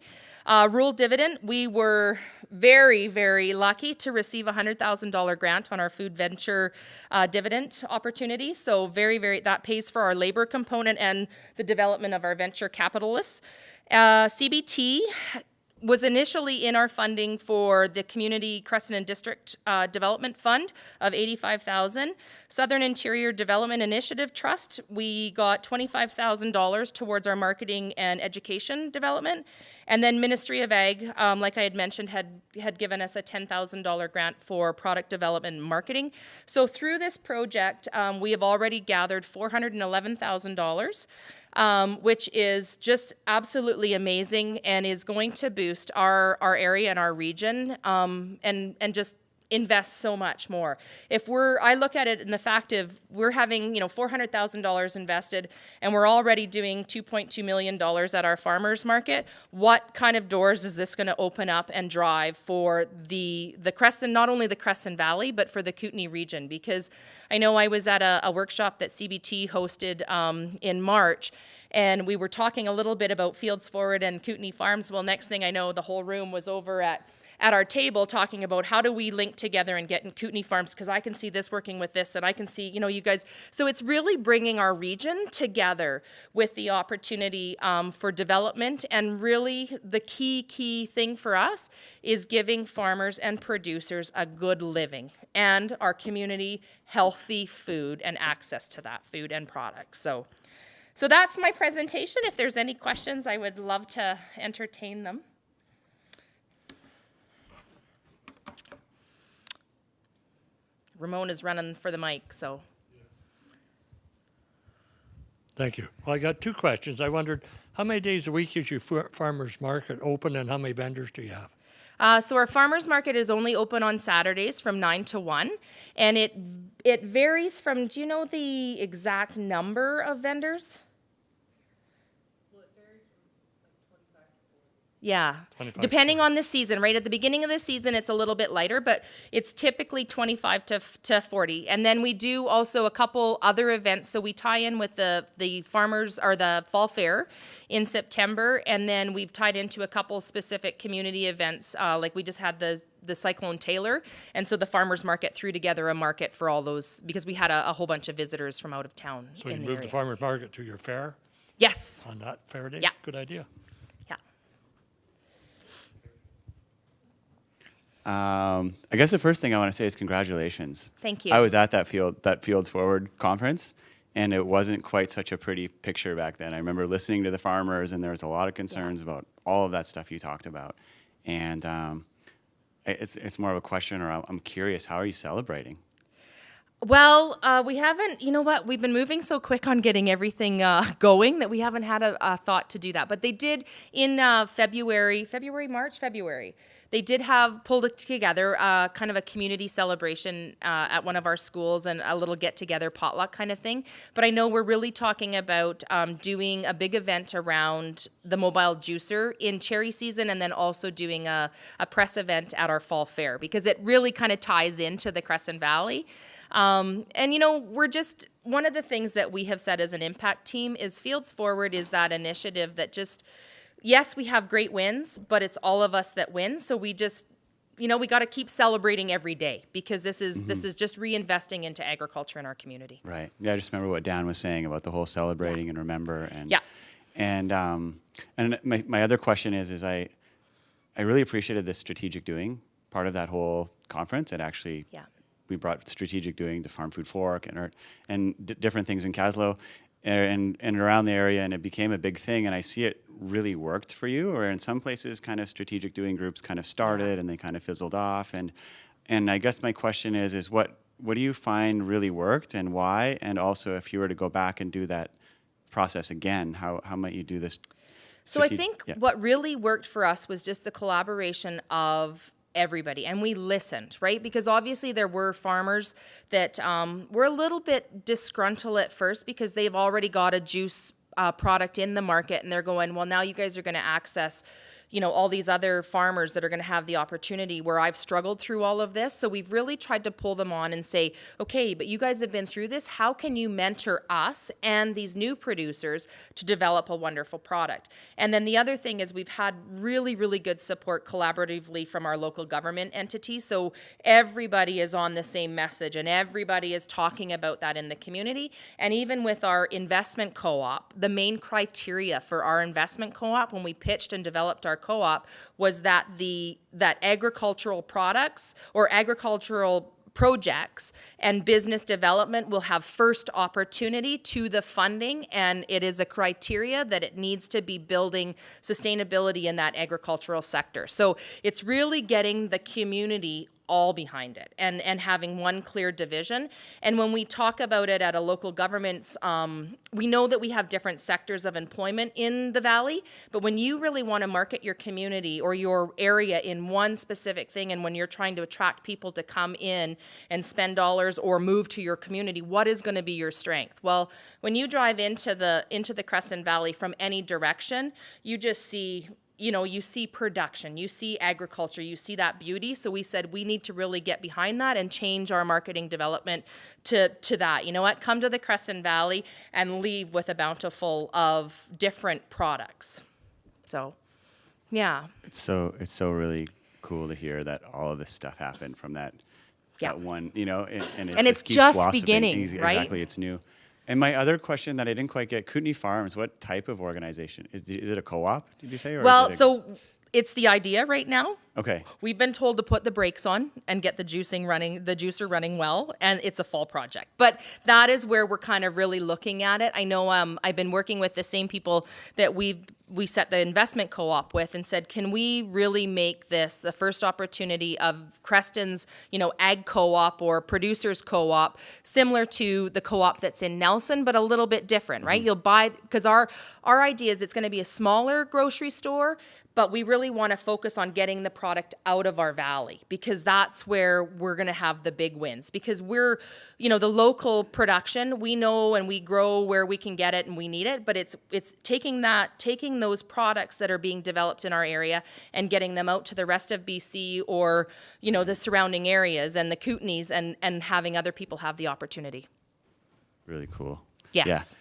Rural dividend, we were very, very lucky to receive a $100,000 grant on our food venture dividend opportunity. So that pays for our labor component and the development of our venture capitalists. CBT was initially in our funding for the Community Creston and District Development Fund of $85,000. Southern Interior Development Initiative Trust, we got $25,000 towards our marketing and education development. And then Ministry of Ag, like I had mentioned, had given us a $10,000 grant for product development and marketing. So through this project, we have already gathered $411,000. Which is just absolutely amazing and is going to boost our area and our region, and just invest so much more. I look at it in the fact of we're having, you know, $400,000 invested, and we're already doing $2.2 million at our farmers market. What kind of doors is this going to open up and drive for the Creston, not only the Creston Valley, but for the Kootenai region? Because I know I was at a workshop that CBT hosted in March, and we were talking a little bit about Fields Forward and Kootenai Farms. Well, next thing I know, the whole room was over at our table talking about how do we link together and get in Kootenai Farms, because I can see this working with this, and I can see, you know, you guys. So it's really bringing our region together with the opportunity for development, and really the key thing for us is giving farmers and producers a good living and our community healthy food and access to that food and products. So that's my presentation. If there's any questions, I would love to entertain them. Ramona's running for the mic, so. Thank you. Well, I got 2 questions. I wondered, how many days a week is your farmer's market open, and how many vendors do you have? So our farmers market is only open on Saturdays from 9 to 1, and it varies from, do you know the exact number of vendors? Yeah, 25 depending on the season, right? At the beginning of the season, it's a little bit lighter, but it's typically 25 to 40. And then we do also a couple other events. So we tie in with the farmers or the fall fair in September. And then we've tied into a couple specific community events. Like we just had the Cyclone Taylor. And so the farmers market threw together a market for all those because we had a whole bunch of visitors from out of town So you in the moved area. the farmer's market to your fair Yes. on that fair day? Yeah. Good idea. Yeah. I guess the first thing I want to say is congratulations. Thank you. I was at that Fields Forward conference, and it wasn't quite such a pretty picture back then. I remember listening to the farmers, and there was a lot of concerns about all of that stuff you talked about. And it's more of a question, or I'm curious, how are you celebrating? Well, we haven't, you know what, we've been moving so quick on getting everything going that we haven't had a thought to do that. But they did in February, they did have pulled it together kind of a community celebration at one of our schools and a little get-together potluck kind of thing. But I know we're really talking about doing a big event around the mobile juicer in cherry season, and then also doing a press event at our fall fair, because it really kind of ties into the Creston Valley. And, you know, we're just, one of the things that we have said as an impact team is Fields Forward is that initiative that just, yes, we have great wins, but it's all of us that win. So we just, you know, we got to keep celebrating every day, because this is just reinvesting into agriculture in our community. Right. Yeah, I just remember what Dan was saying about the whole celebrating and remember. And Yeah. And my other question is I really appreciated the strategic doing part of that whole conference. It actually, Yeah. we brought strategic doing to Farm Food Fork and different things in Caslow and around the area, and it became a big thing. And I see it really worked for you, or in some places kind of strategic doing groups kind of started and they kind of fizzled off. And I guess my question is what do you find really worked and why? And also, if you were to go back and do that process again, how might you do this? So I think what really worked for us was just the collaboration of everybody, and we listened, right? Because obviously there were farmers that were a little bit disgruntled at first because they've already got a juice product in the market, and they're going, well, now you guys are going to access, you know, all these other farmers that are going to have the opportunity where I've struggled through all of this. So we've really tried to pull them on and say, okay, but you guys have been through this. How can you mentor us and these new producers to develop a wonderful product? And then the other thing is we've had really, really good support collaboratively from our local government entities. So everybody is on the same message, and everybody is talking about that in the community. And even with our investment co-op, the main criteria for our investment co-op when we pitched and developed our co-op was that that agricultural products or agricultural projects and business development will have first opportunity to the funding, and it is a criteria that it needs to be building sustainability in that agricultural sector. So it's really getting the community all behind it and having one clear division. And when we talk about it at a local government, we know that we have different sectors of employment in the valley, but when you really want to market your community or your area in one specific thing, and when you're trying to attract people to come in and spend dollars or move to your community, what is going to be your strength? Well, when you drive into the Creston Valley from any direction, you just see, you know, you see production, you see agriculture, you see that beauty. So we said we need to really get behind that and change our marketing development to that. You know what? Come to the Creston Valley and leave with a bountiful of different products. So, yeah. It's so really cool to hear that all of this stuff happened from that one, you know, and it's keeps just blossoming. beginning, right? Exactly, it's new. And my other question that I didn't quite get, Kootenai Farms, what type of organization? Is it a co-op, did you say? Or Well, is it so it's the idea right now. Okay. We've been told to put the brakes on and get the juicer running well, and it's a fall project. But that is where we're kind of really looking at it. I know I've been working with the same people that we set the investment co-op with and said, can we really make this the first opportunity of Creston's, ag co-op or producers co-op, similar to the co-op that's in Nelson, but a little bit different, right? You'll buy, because our idea is it's going to be a smaller grocery store, but we really want to focus on getting the product out of our valley, because that's where we're going to have the big wins. Because we're, the local production, we know and we grow where we can get it and we need it, but it's taking those products that are being developed in our area and getting them out to the rest of BC or, the surrounding areas and the Kootenays and having other people have the opportunity. Really cool. Yes.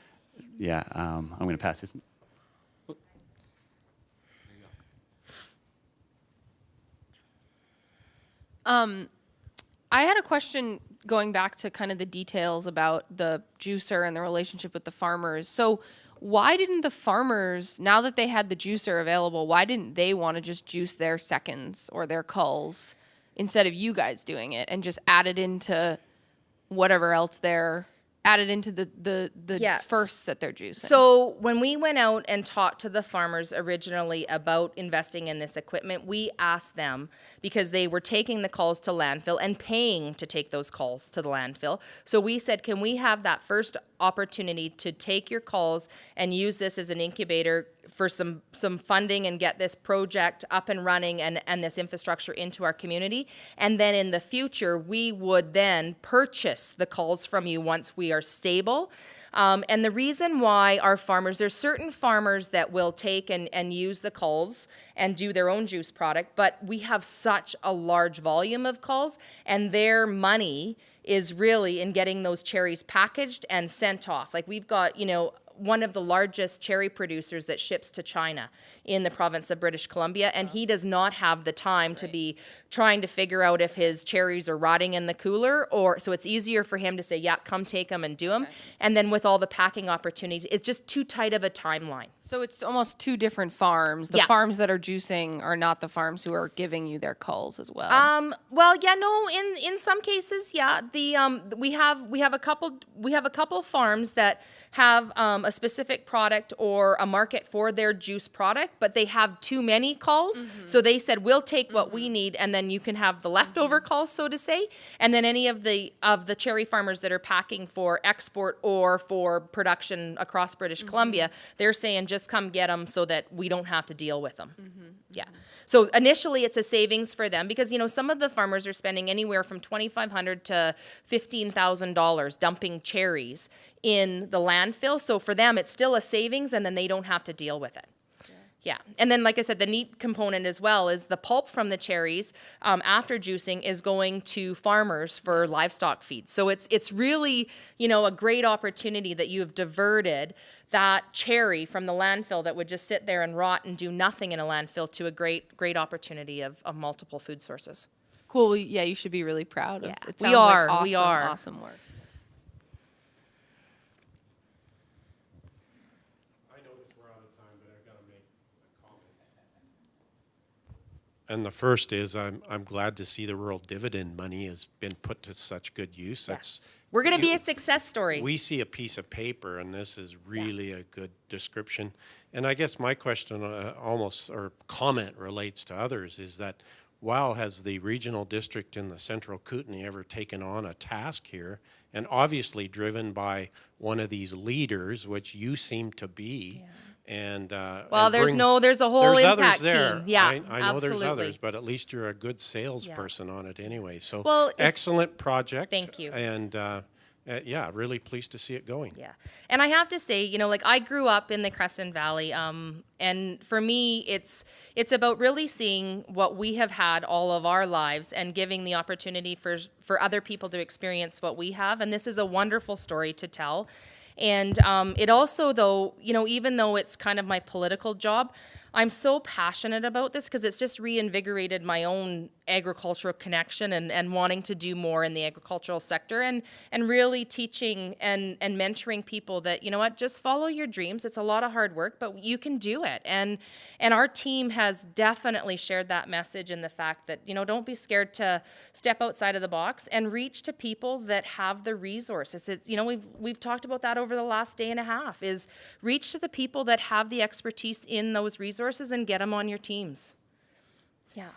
Yeah. I'm going to pass this. I had a question going back to kind of the details about the juicer and the relationship with the farmers. So why didn't the farmers, now that they had the juicer available, why didn't they want to just juice their seconds or their culls instead of you guys doing it and just add it into whatever else they're added into the Yes. firsts that they're juicing? So when we went out and talked to the farmers originally about investing in this equipment, we asked them, because they were taking the culls to landfill and paying to take those culls to the landfill. So we said, can we have that first opportunity to take your culls and use this as an incubator for some funding and get this project up and running and this infrastructure into our community. And then in the future, we would then purchase the culls from you once we are stable. And the reason why our farmers, there's certain farmers that will take and use the culls and do their own juice product, but we have such a large volume of culls, and their money is really in getting those cherries packaged and sent off. Like we've got, one of the largest cherry producers that ships to China in the province of British Columbia, and he does not have the time to be trying to figure out if his cherries are rotting in the cooler, or so it's easier for him to say, yeah, come take them and do them. And then with all the packing opportunities, it's just too tight of a timeline. So it's almost two different farms. The Yeah. farms that are juicing are not the farms who are giving you their culls as well. Well, yeah, no. In some cases, yeah. We have a couple farms that have a specific product or a market for their juice product, but they have too many culls. So they said, we'll take what we need, and then you can have the leftover culls, so to say. And then any of the cherry farmers that are packing for export or for production across British Columbia, they're saying, just come get them so that we don't have to deal with them. Yeah. So initially it's a savings for them because, some of the farmers are spending anywhere from $2,500 to $15,000 dumping cherries in the landfill. So for them, it's still a savings, and then they don't have to deal with it. Yeah. And then, like I said, the neat component as well is the pulp from the cherries after juicing is going to farmers for livestock feed. So it's really, a great opportunity that you have diverted that cherry from the landfill that would just sit there and rot and do nothing in a landfill to a great opportunity of multiple food sources. Cool. Well, yeah, you should be really proud of. Yeah. It We sounds are. Like We are. Awesome work. And the first is I'm glad to see the rural dividend money has been put to such good use. That's We're going to be a success story. we see a piece of paper, and this is really a good description. And I guess my question or comment relates to others is that, wow, has the regional district in the central Kootenay ever taken on a task here? And obviously driven by one of these leaders, which you seem to be. Yeah. And well, and there's a whole there's impact others there. team. Yeah, I know absolutely. there's others, but at least you're a good salesperson on it anyway. So Well, it's- excellent project. Thank you. And yeah, really pleased to see it going. Yeah. And I have to say, I grew up in the Creston Valley, and for me, it's about really seeing what we have had all of our lives and giving the opportunity for other people to experience what we have. And this is a wonderful story to tell. And it also, though, even though it's kind of my political job, I'm so passionate about this because it's just reinvigorated my own agricultural connection and wanting to do more in the agricultural sector and really teaching and mentoring people that, you know what, just follow your dreams. It's a lot of hard work, but you can do it. And our team has definitely shared that message in the fact that, you know, don't be scared to step outside of the box and reach to people that have the resources. It's, you know, we've talked about that over the last day and a half, is reach to the people that have the expertise in those resources and get them on your teams. Yeah.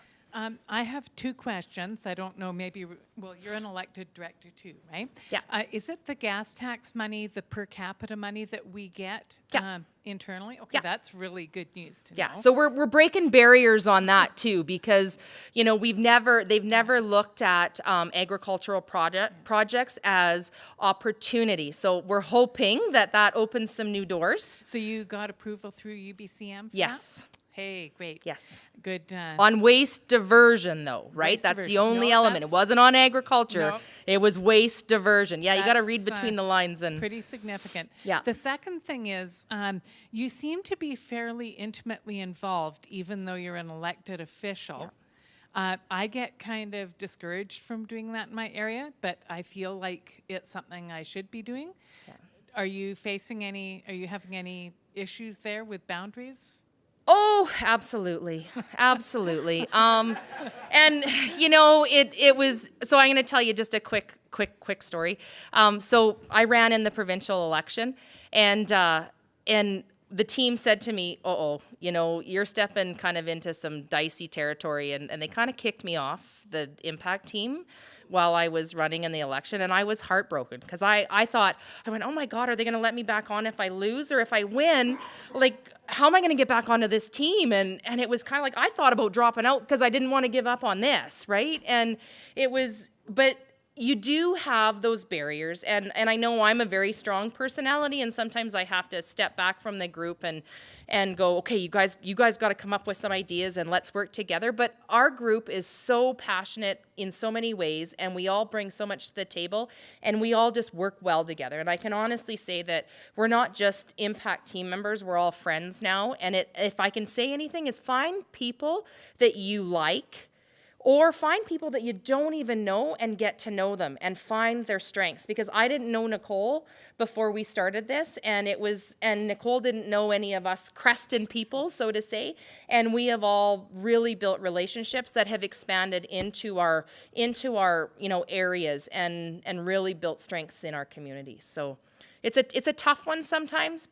I have two questions. I don't know, maybe, well, you're an elected director too, right? Yeah. Is it the gas tax money, the per capita money that we get internally? Okay, Yeah. that's really good news to Yeah, know. so we're breaking barriers on that too, because, you know, they've never looked at agricultural projects as opportunity. So we're hoping that opens some new doors. So you got approval through UBCM for Yes. that? Hey, great. Yes. Good. On waste diversion, though, right? Waste That's the diversion. only No, element. It that's- wasn't on agriculture. No. It was waste diversion. Yeah, you got to read That's, between the lines and. Pretty significant. Yeah. The second thing is, you seem to be fairly intimately involved, even though you're an elected official. I get kind of discouraged from doing that in my area, but I feel like it's something I should be doing. Are you having any issues there with boundaries? Oh, absolutely. Absolutely. And you know, it was, so I'm going to tell you just a quick story. So I ran in the provincial election and the team said to me, you know, you're stepping kind of into some dicey territory, and they kind of kicked me off the impact team while I was running in the election, and I was heartbroken because I went, oh my God, are they going to let me back on if I lose, or if I win? Like, how am I going to get back onto this team? And it was kind of like, I thought about dropping out because I didn't want to give up on this, right? And it was, but you do have those barriers, and I know I'm a very strong personality, and sometimes I have to step back from the group and go, okay, you guys got to come up with some ideas and let's work together. But our group is so passionate in so many ways, and we all bring so much to the table, and we all just work well together. And I can honestly say that we're not just impact team members, we're all friends now. And if I can say anything, is find people that you like, or find people that you don't even know and get to know them and find their strengths. Because I didn't know Nicole before we started this, and Nicole didn't know any of us Creston people, so to say. And we have all really built relationships that have expanded into our you know, areas and really built strengths in our communities. So it's a tough one sometimes,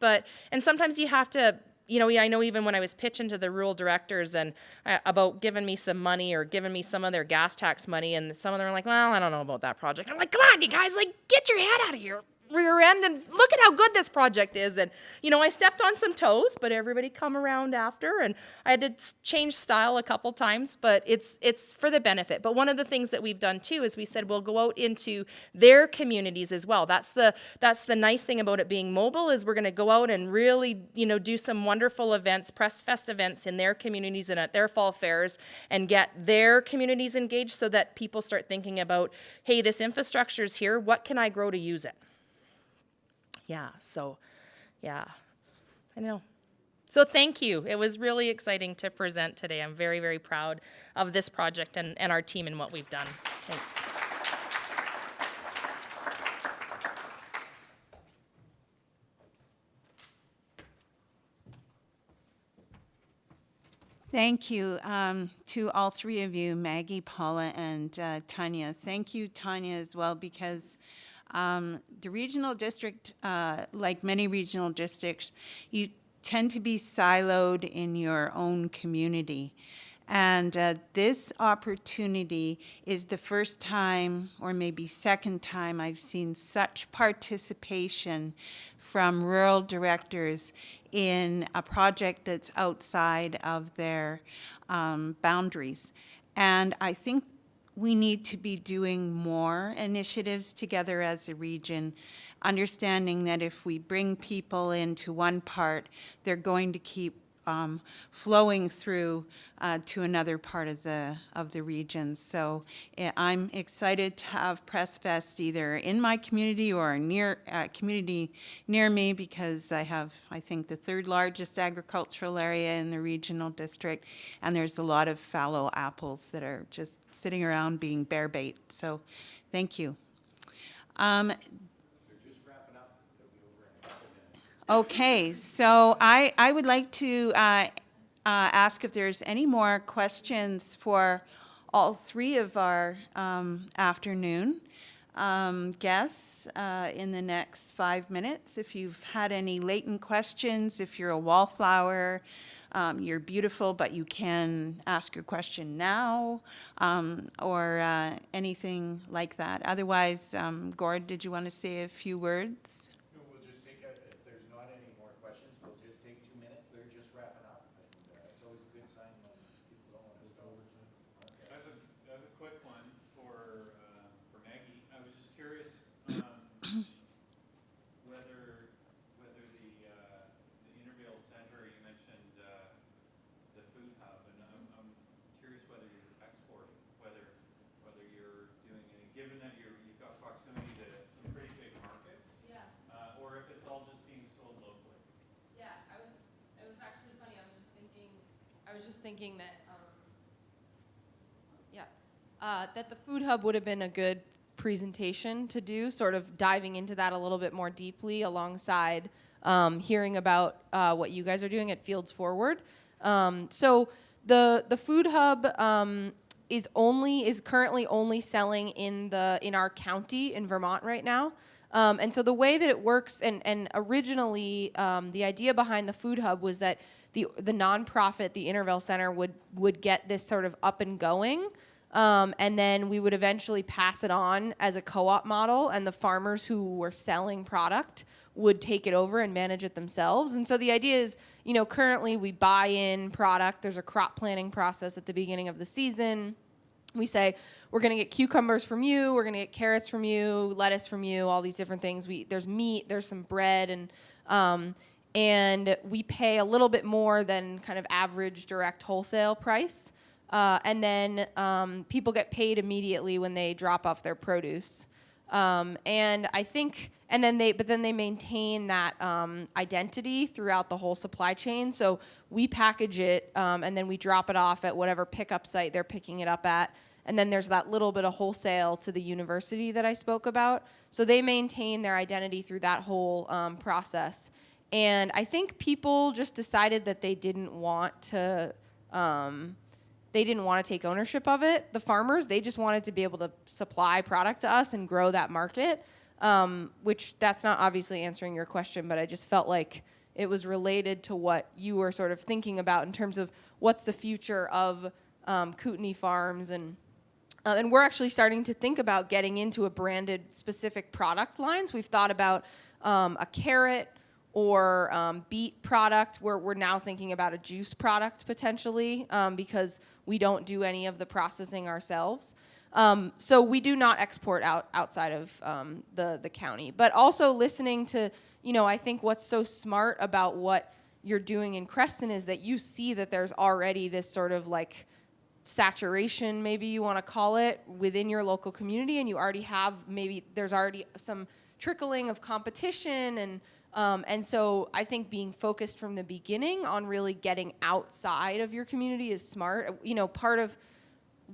and sometimes you have to. You know, I know even when I was pitching to the rural directors and about giving me some money or giving me some of their gas tax money, and some of them are like, well, I don't know about that project. I'm like, come on, you guys, like, get your head out of your rear end and look at how good this project is. And, you know, I stepped on some toes, but everybody come around after, and I had to change style a couple times, but it's for the benefit. But one of the things that we've done too is we said we'll go out into their communities as well. That's the nice thing about it being mobile, is we're going to go out and really, you know, do some wonderful events, press fest events in their communities and at their fall fairs, and get their communities engaged so that people start thinking about, hey, this infrastructure's here, what can I grow to use it? Yeah, so, yeah, I know. So thank you. It was really exciting to present today. I'm very, very proud of this project and our team and what we've done. Thanks. Thank you to all three of you, Maggie, Paula, and Tanya. Thank you, Tanya, as well, because the regional district, like many regional districts, you tend to be siloed in your own community. And this opportunity is the first time, or maybe second time, I've seen such participation from rural directors in a project that's outside of their boundaries. And I think we need to be doing more initiatives together as a region, understanding that if we bring people into one part, they're going to keep flowing through to another part of the region. So I'm excited to have Press Fest either in my community or near community near me, because I have, I think, the third largest agricultural area in the regional district, and there's a lot of fallow apples that are just sitting around being bear bait. So thank you. Okay, so I would like to ask if there's any more questions for all three of our afternoon guests in the next 5 minutes. If you've had any latent questions, if you're a wallflower, you're beautiful, but you can ask your question now, or anything like that. Otherwise, Gord, did you want to say a few words? No, we'll just take if there's not any more questions, we'll just take 2 minutes. They're just wrapping up. And it's always a good sign when people don't want to stop. Okay. I have a quick one for Maggie. I was just curious whether the Intervale Center, you mentioned the food hub, and I'm curious whether you're exporting, whether you're doing any, given that you've got proximity to some pretty big markets, or if it's all just being sold locally. Yeah, it was actually funny. I was just thinking that, that the food hub would have been a good presentation to do, sort of diving into that a little bit more deeply alongside hearing about what you guys are doing at Fields Forward. So the food hub is currently only selling in our county in Vermont right now. And so the way that it works, and originally the idea behind the food hub was that the nonprofit, the Intervale Center, would get this sort of up and going, and then we would eventually pass it on as a co-op model, and the farmers who were selling product would take it over and manage it themselves. And so the idea is, currently we buy in product. There's a crop planning process at the beginning of the season. We say, we're going to get cucumbers from you, we're going to get carrots from you, lettuce from you, all these different things. There's meat, there's some bread, and we pay a little bit more than kind of average direct wholesale price. And then people get paid immediately when they drop off their produce. And I think, but then they maintain that identity throughout the whole supply chain. So we package it, and then we drop it off at whatever pickup site they're picking it up at. And then there's that little bit of wholesale to the university that I spoke about. So they maintain their identity through that whole process. And I think people just decided that they didn't want to take ownership of it. The farmers, they just wanted to be able to supply product to us and grow that market, which that's not obviously answering your question, but I just felt like it was related to what you were sort of thinking about in terms of what's the future of Kootenai farms. And we're actually starting to think about getting into a branded specific product lines. We've thought about a carrot or beet product. We're now thinking about a juice product potentially, because we don't do any of the processing ourselves. So we do not export outside of the county. But also listening to, I think what's so smart about what you're doing in Creston is that you see that there's already this sort of like saturation, maybe you want to call it, within your local community, and you already have, maybe there's already some trickling of competition, and so I think being focused from the beginning on really getting outside of your community is smart. Part of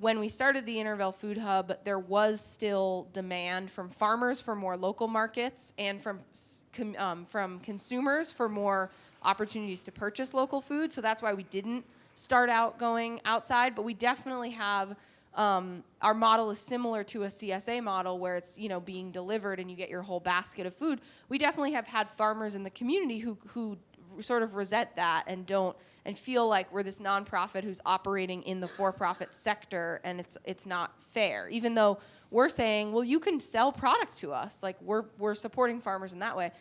when we started the Intervale Food Hub, there was still demand from farmers for more local markets and from consumers for more opportunities to purchase local food. So that's why we didn't start out going outside, but we definitely have, our model is similar to a CSA model where it's, being delivered and you get your whole basket of food. We definitely have had farmers in the community who sort of resent that and feel like we're this nonprofit who's operating in the for-profit sector, and it's not fair. Even though we're saying, well, you can sell product to us, like we're supporting farmers in that way.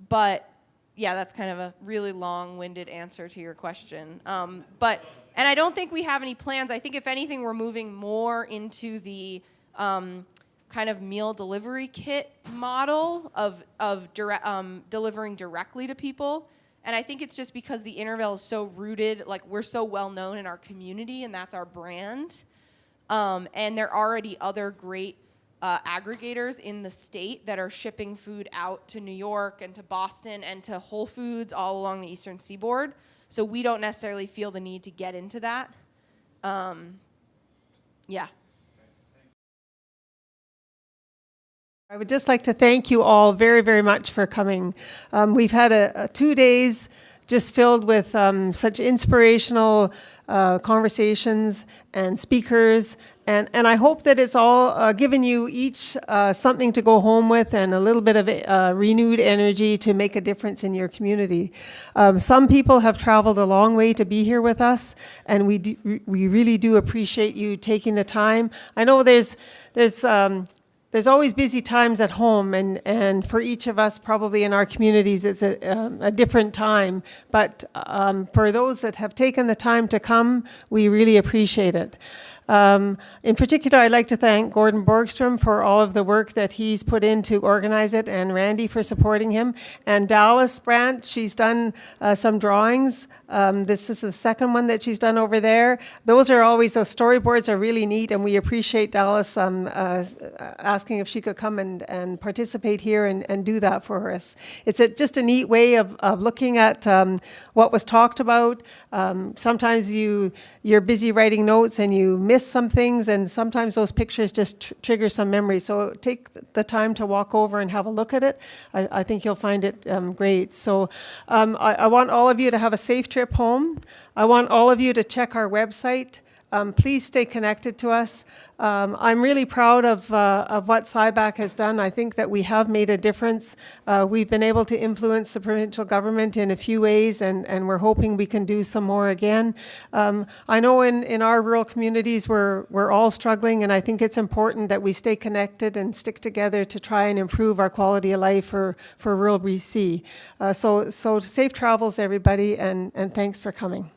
But yeah, that's kind of a really long-winded answer to your question. And I don't think we have any plans. I think if anything, we're moving more into the kind of meal delivery kit model of delivering directly to people. And I think it's just because the Intervale is so rooted, like we're so well known in our community, and that's our brand. And there are already other great aggregators in the state that are shipping food out to New York and to Boston and to Whole Foods all along the eastern seaboard. So we don't necessarily feel the need to get into that. Yeah. I would just like to thank you all very, very much for coming. We've had a 2 days just filled with such inspirational conversations and speakers. And I hope that it's all given you each something to go home with and a little bit of renewed energy to make a difference in your community. Some people have traveled a long way to be here with us, and we really do appreciate you taking the time. I know there's always busy times at home, and for each of us, probably in our communities, it's a different time. But for those that have taken the time to come, we really appreciate it. In particular, I'd like to thank Gordon Borgstrom for all of the work that he's put in to organize it, and Randy for supporting him. And Dallas Brandt, she's done some drawings. This is the second one that she's done over there. Those storyboards are really neat, and we appreciate Dallas asking if she could come and participate here and do that for us. It's just a neat way of looking at what was talked about. Sometimes you're busy writing notes and you miss some things, and sometimes those pictures just trigger some memories. So take the time to walk over and have a look at it. I think you'll find it great. So I want all of you to have a safe trip home. I want all of you to check our website. Please stay connected to us. I'm really proud of what SIBAC has done. I think that we have made a difference. We've been able to influence the provincial government in a few ways, and we're hoping we can do some more again. I know in our rural communities we're all struggling, and I think it's important that we stay connected and stick together to try and improve our quality of life for rural BC. So safe travels, everybody, and thanks for coming.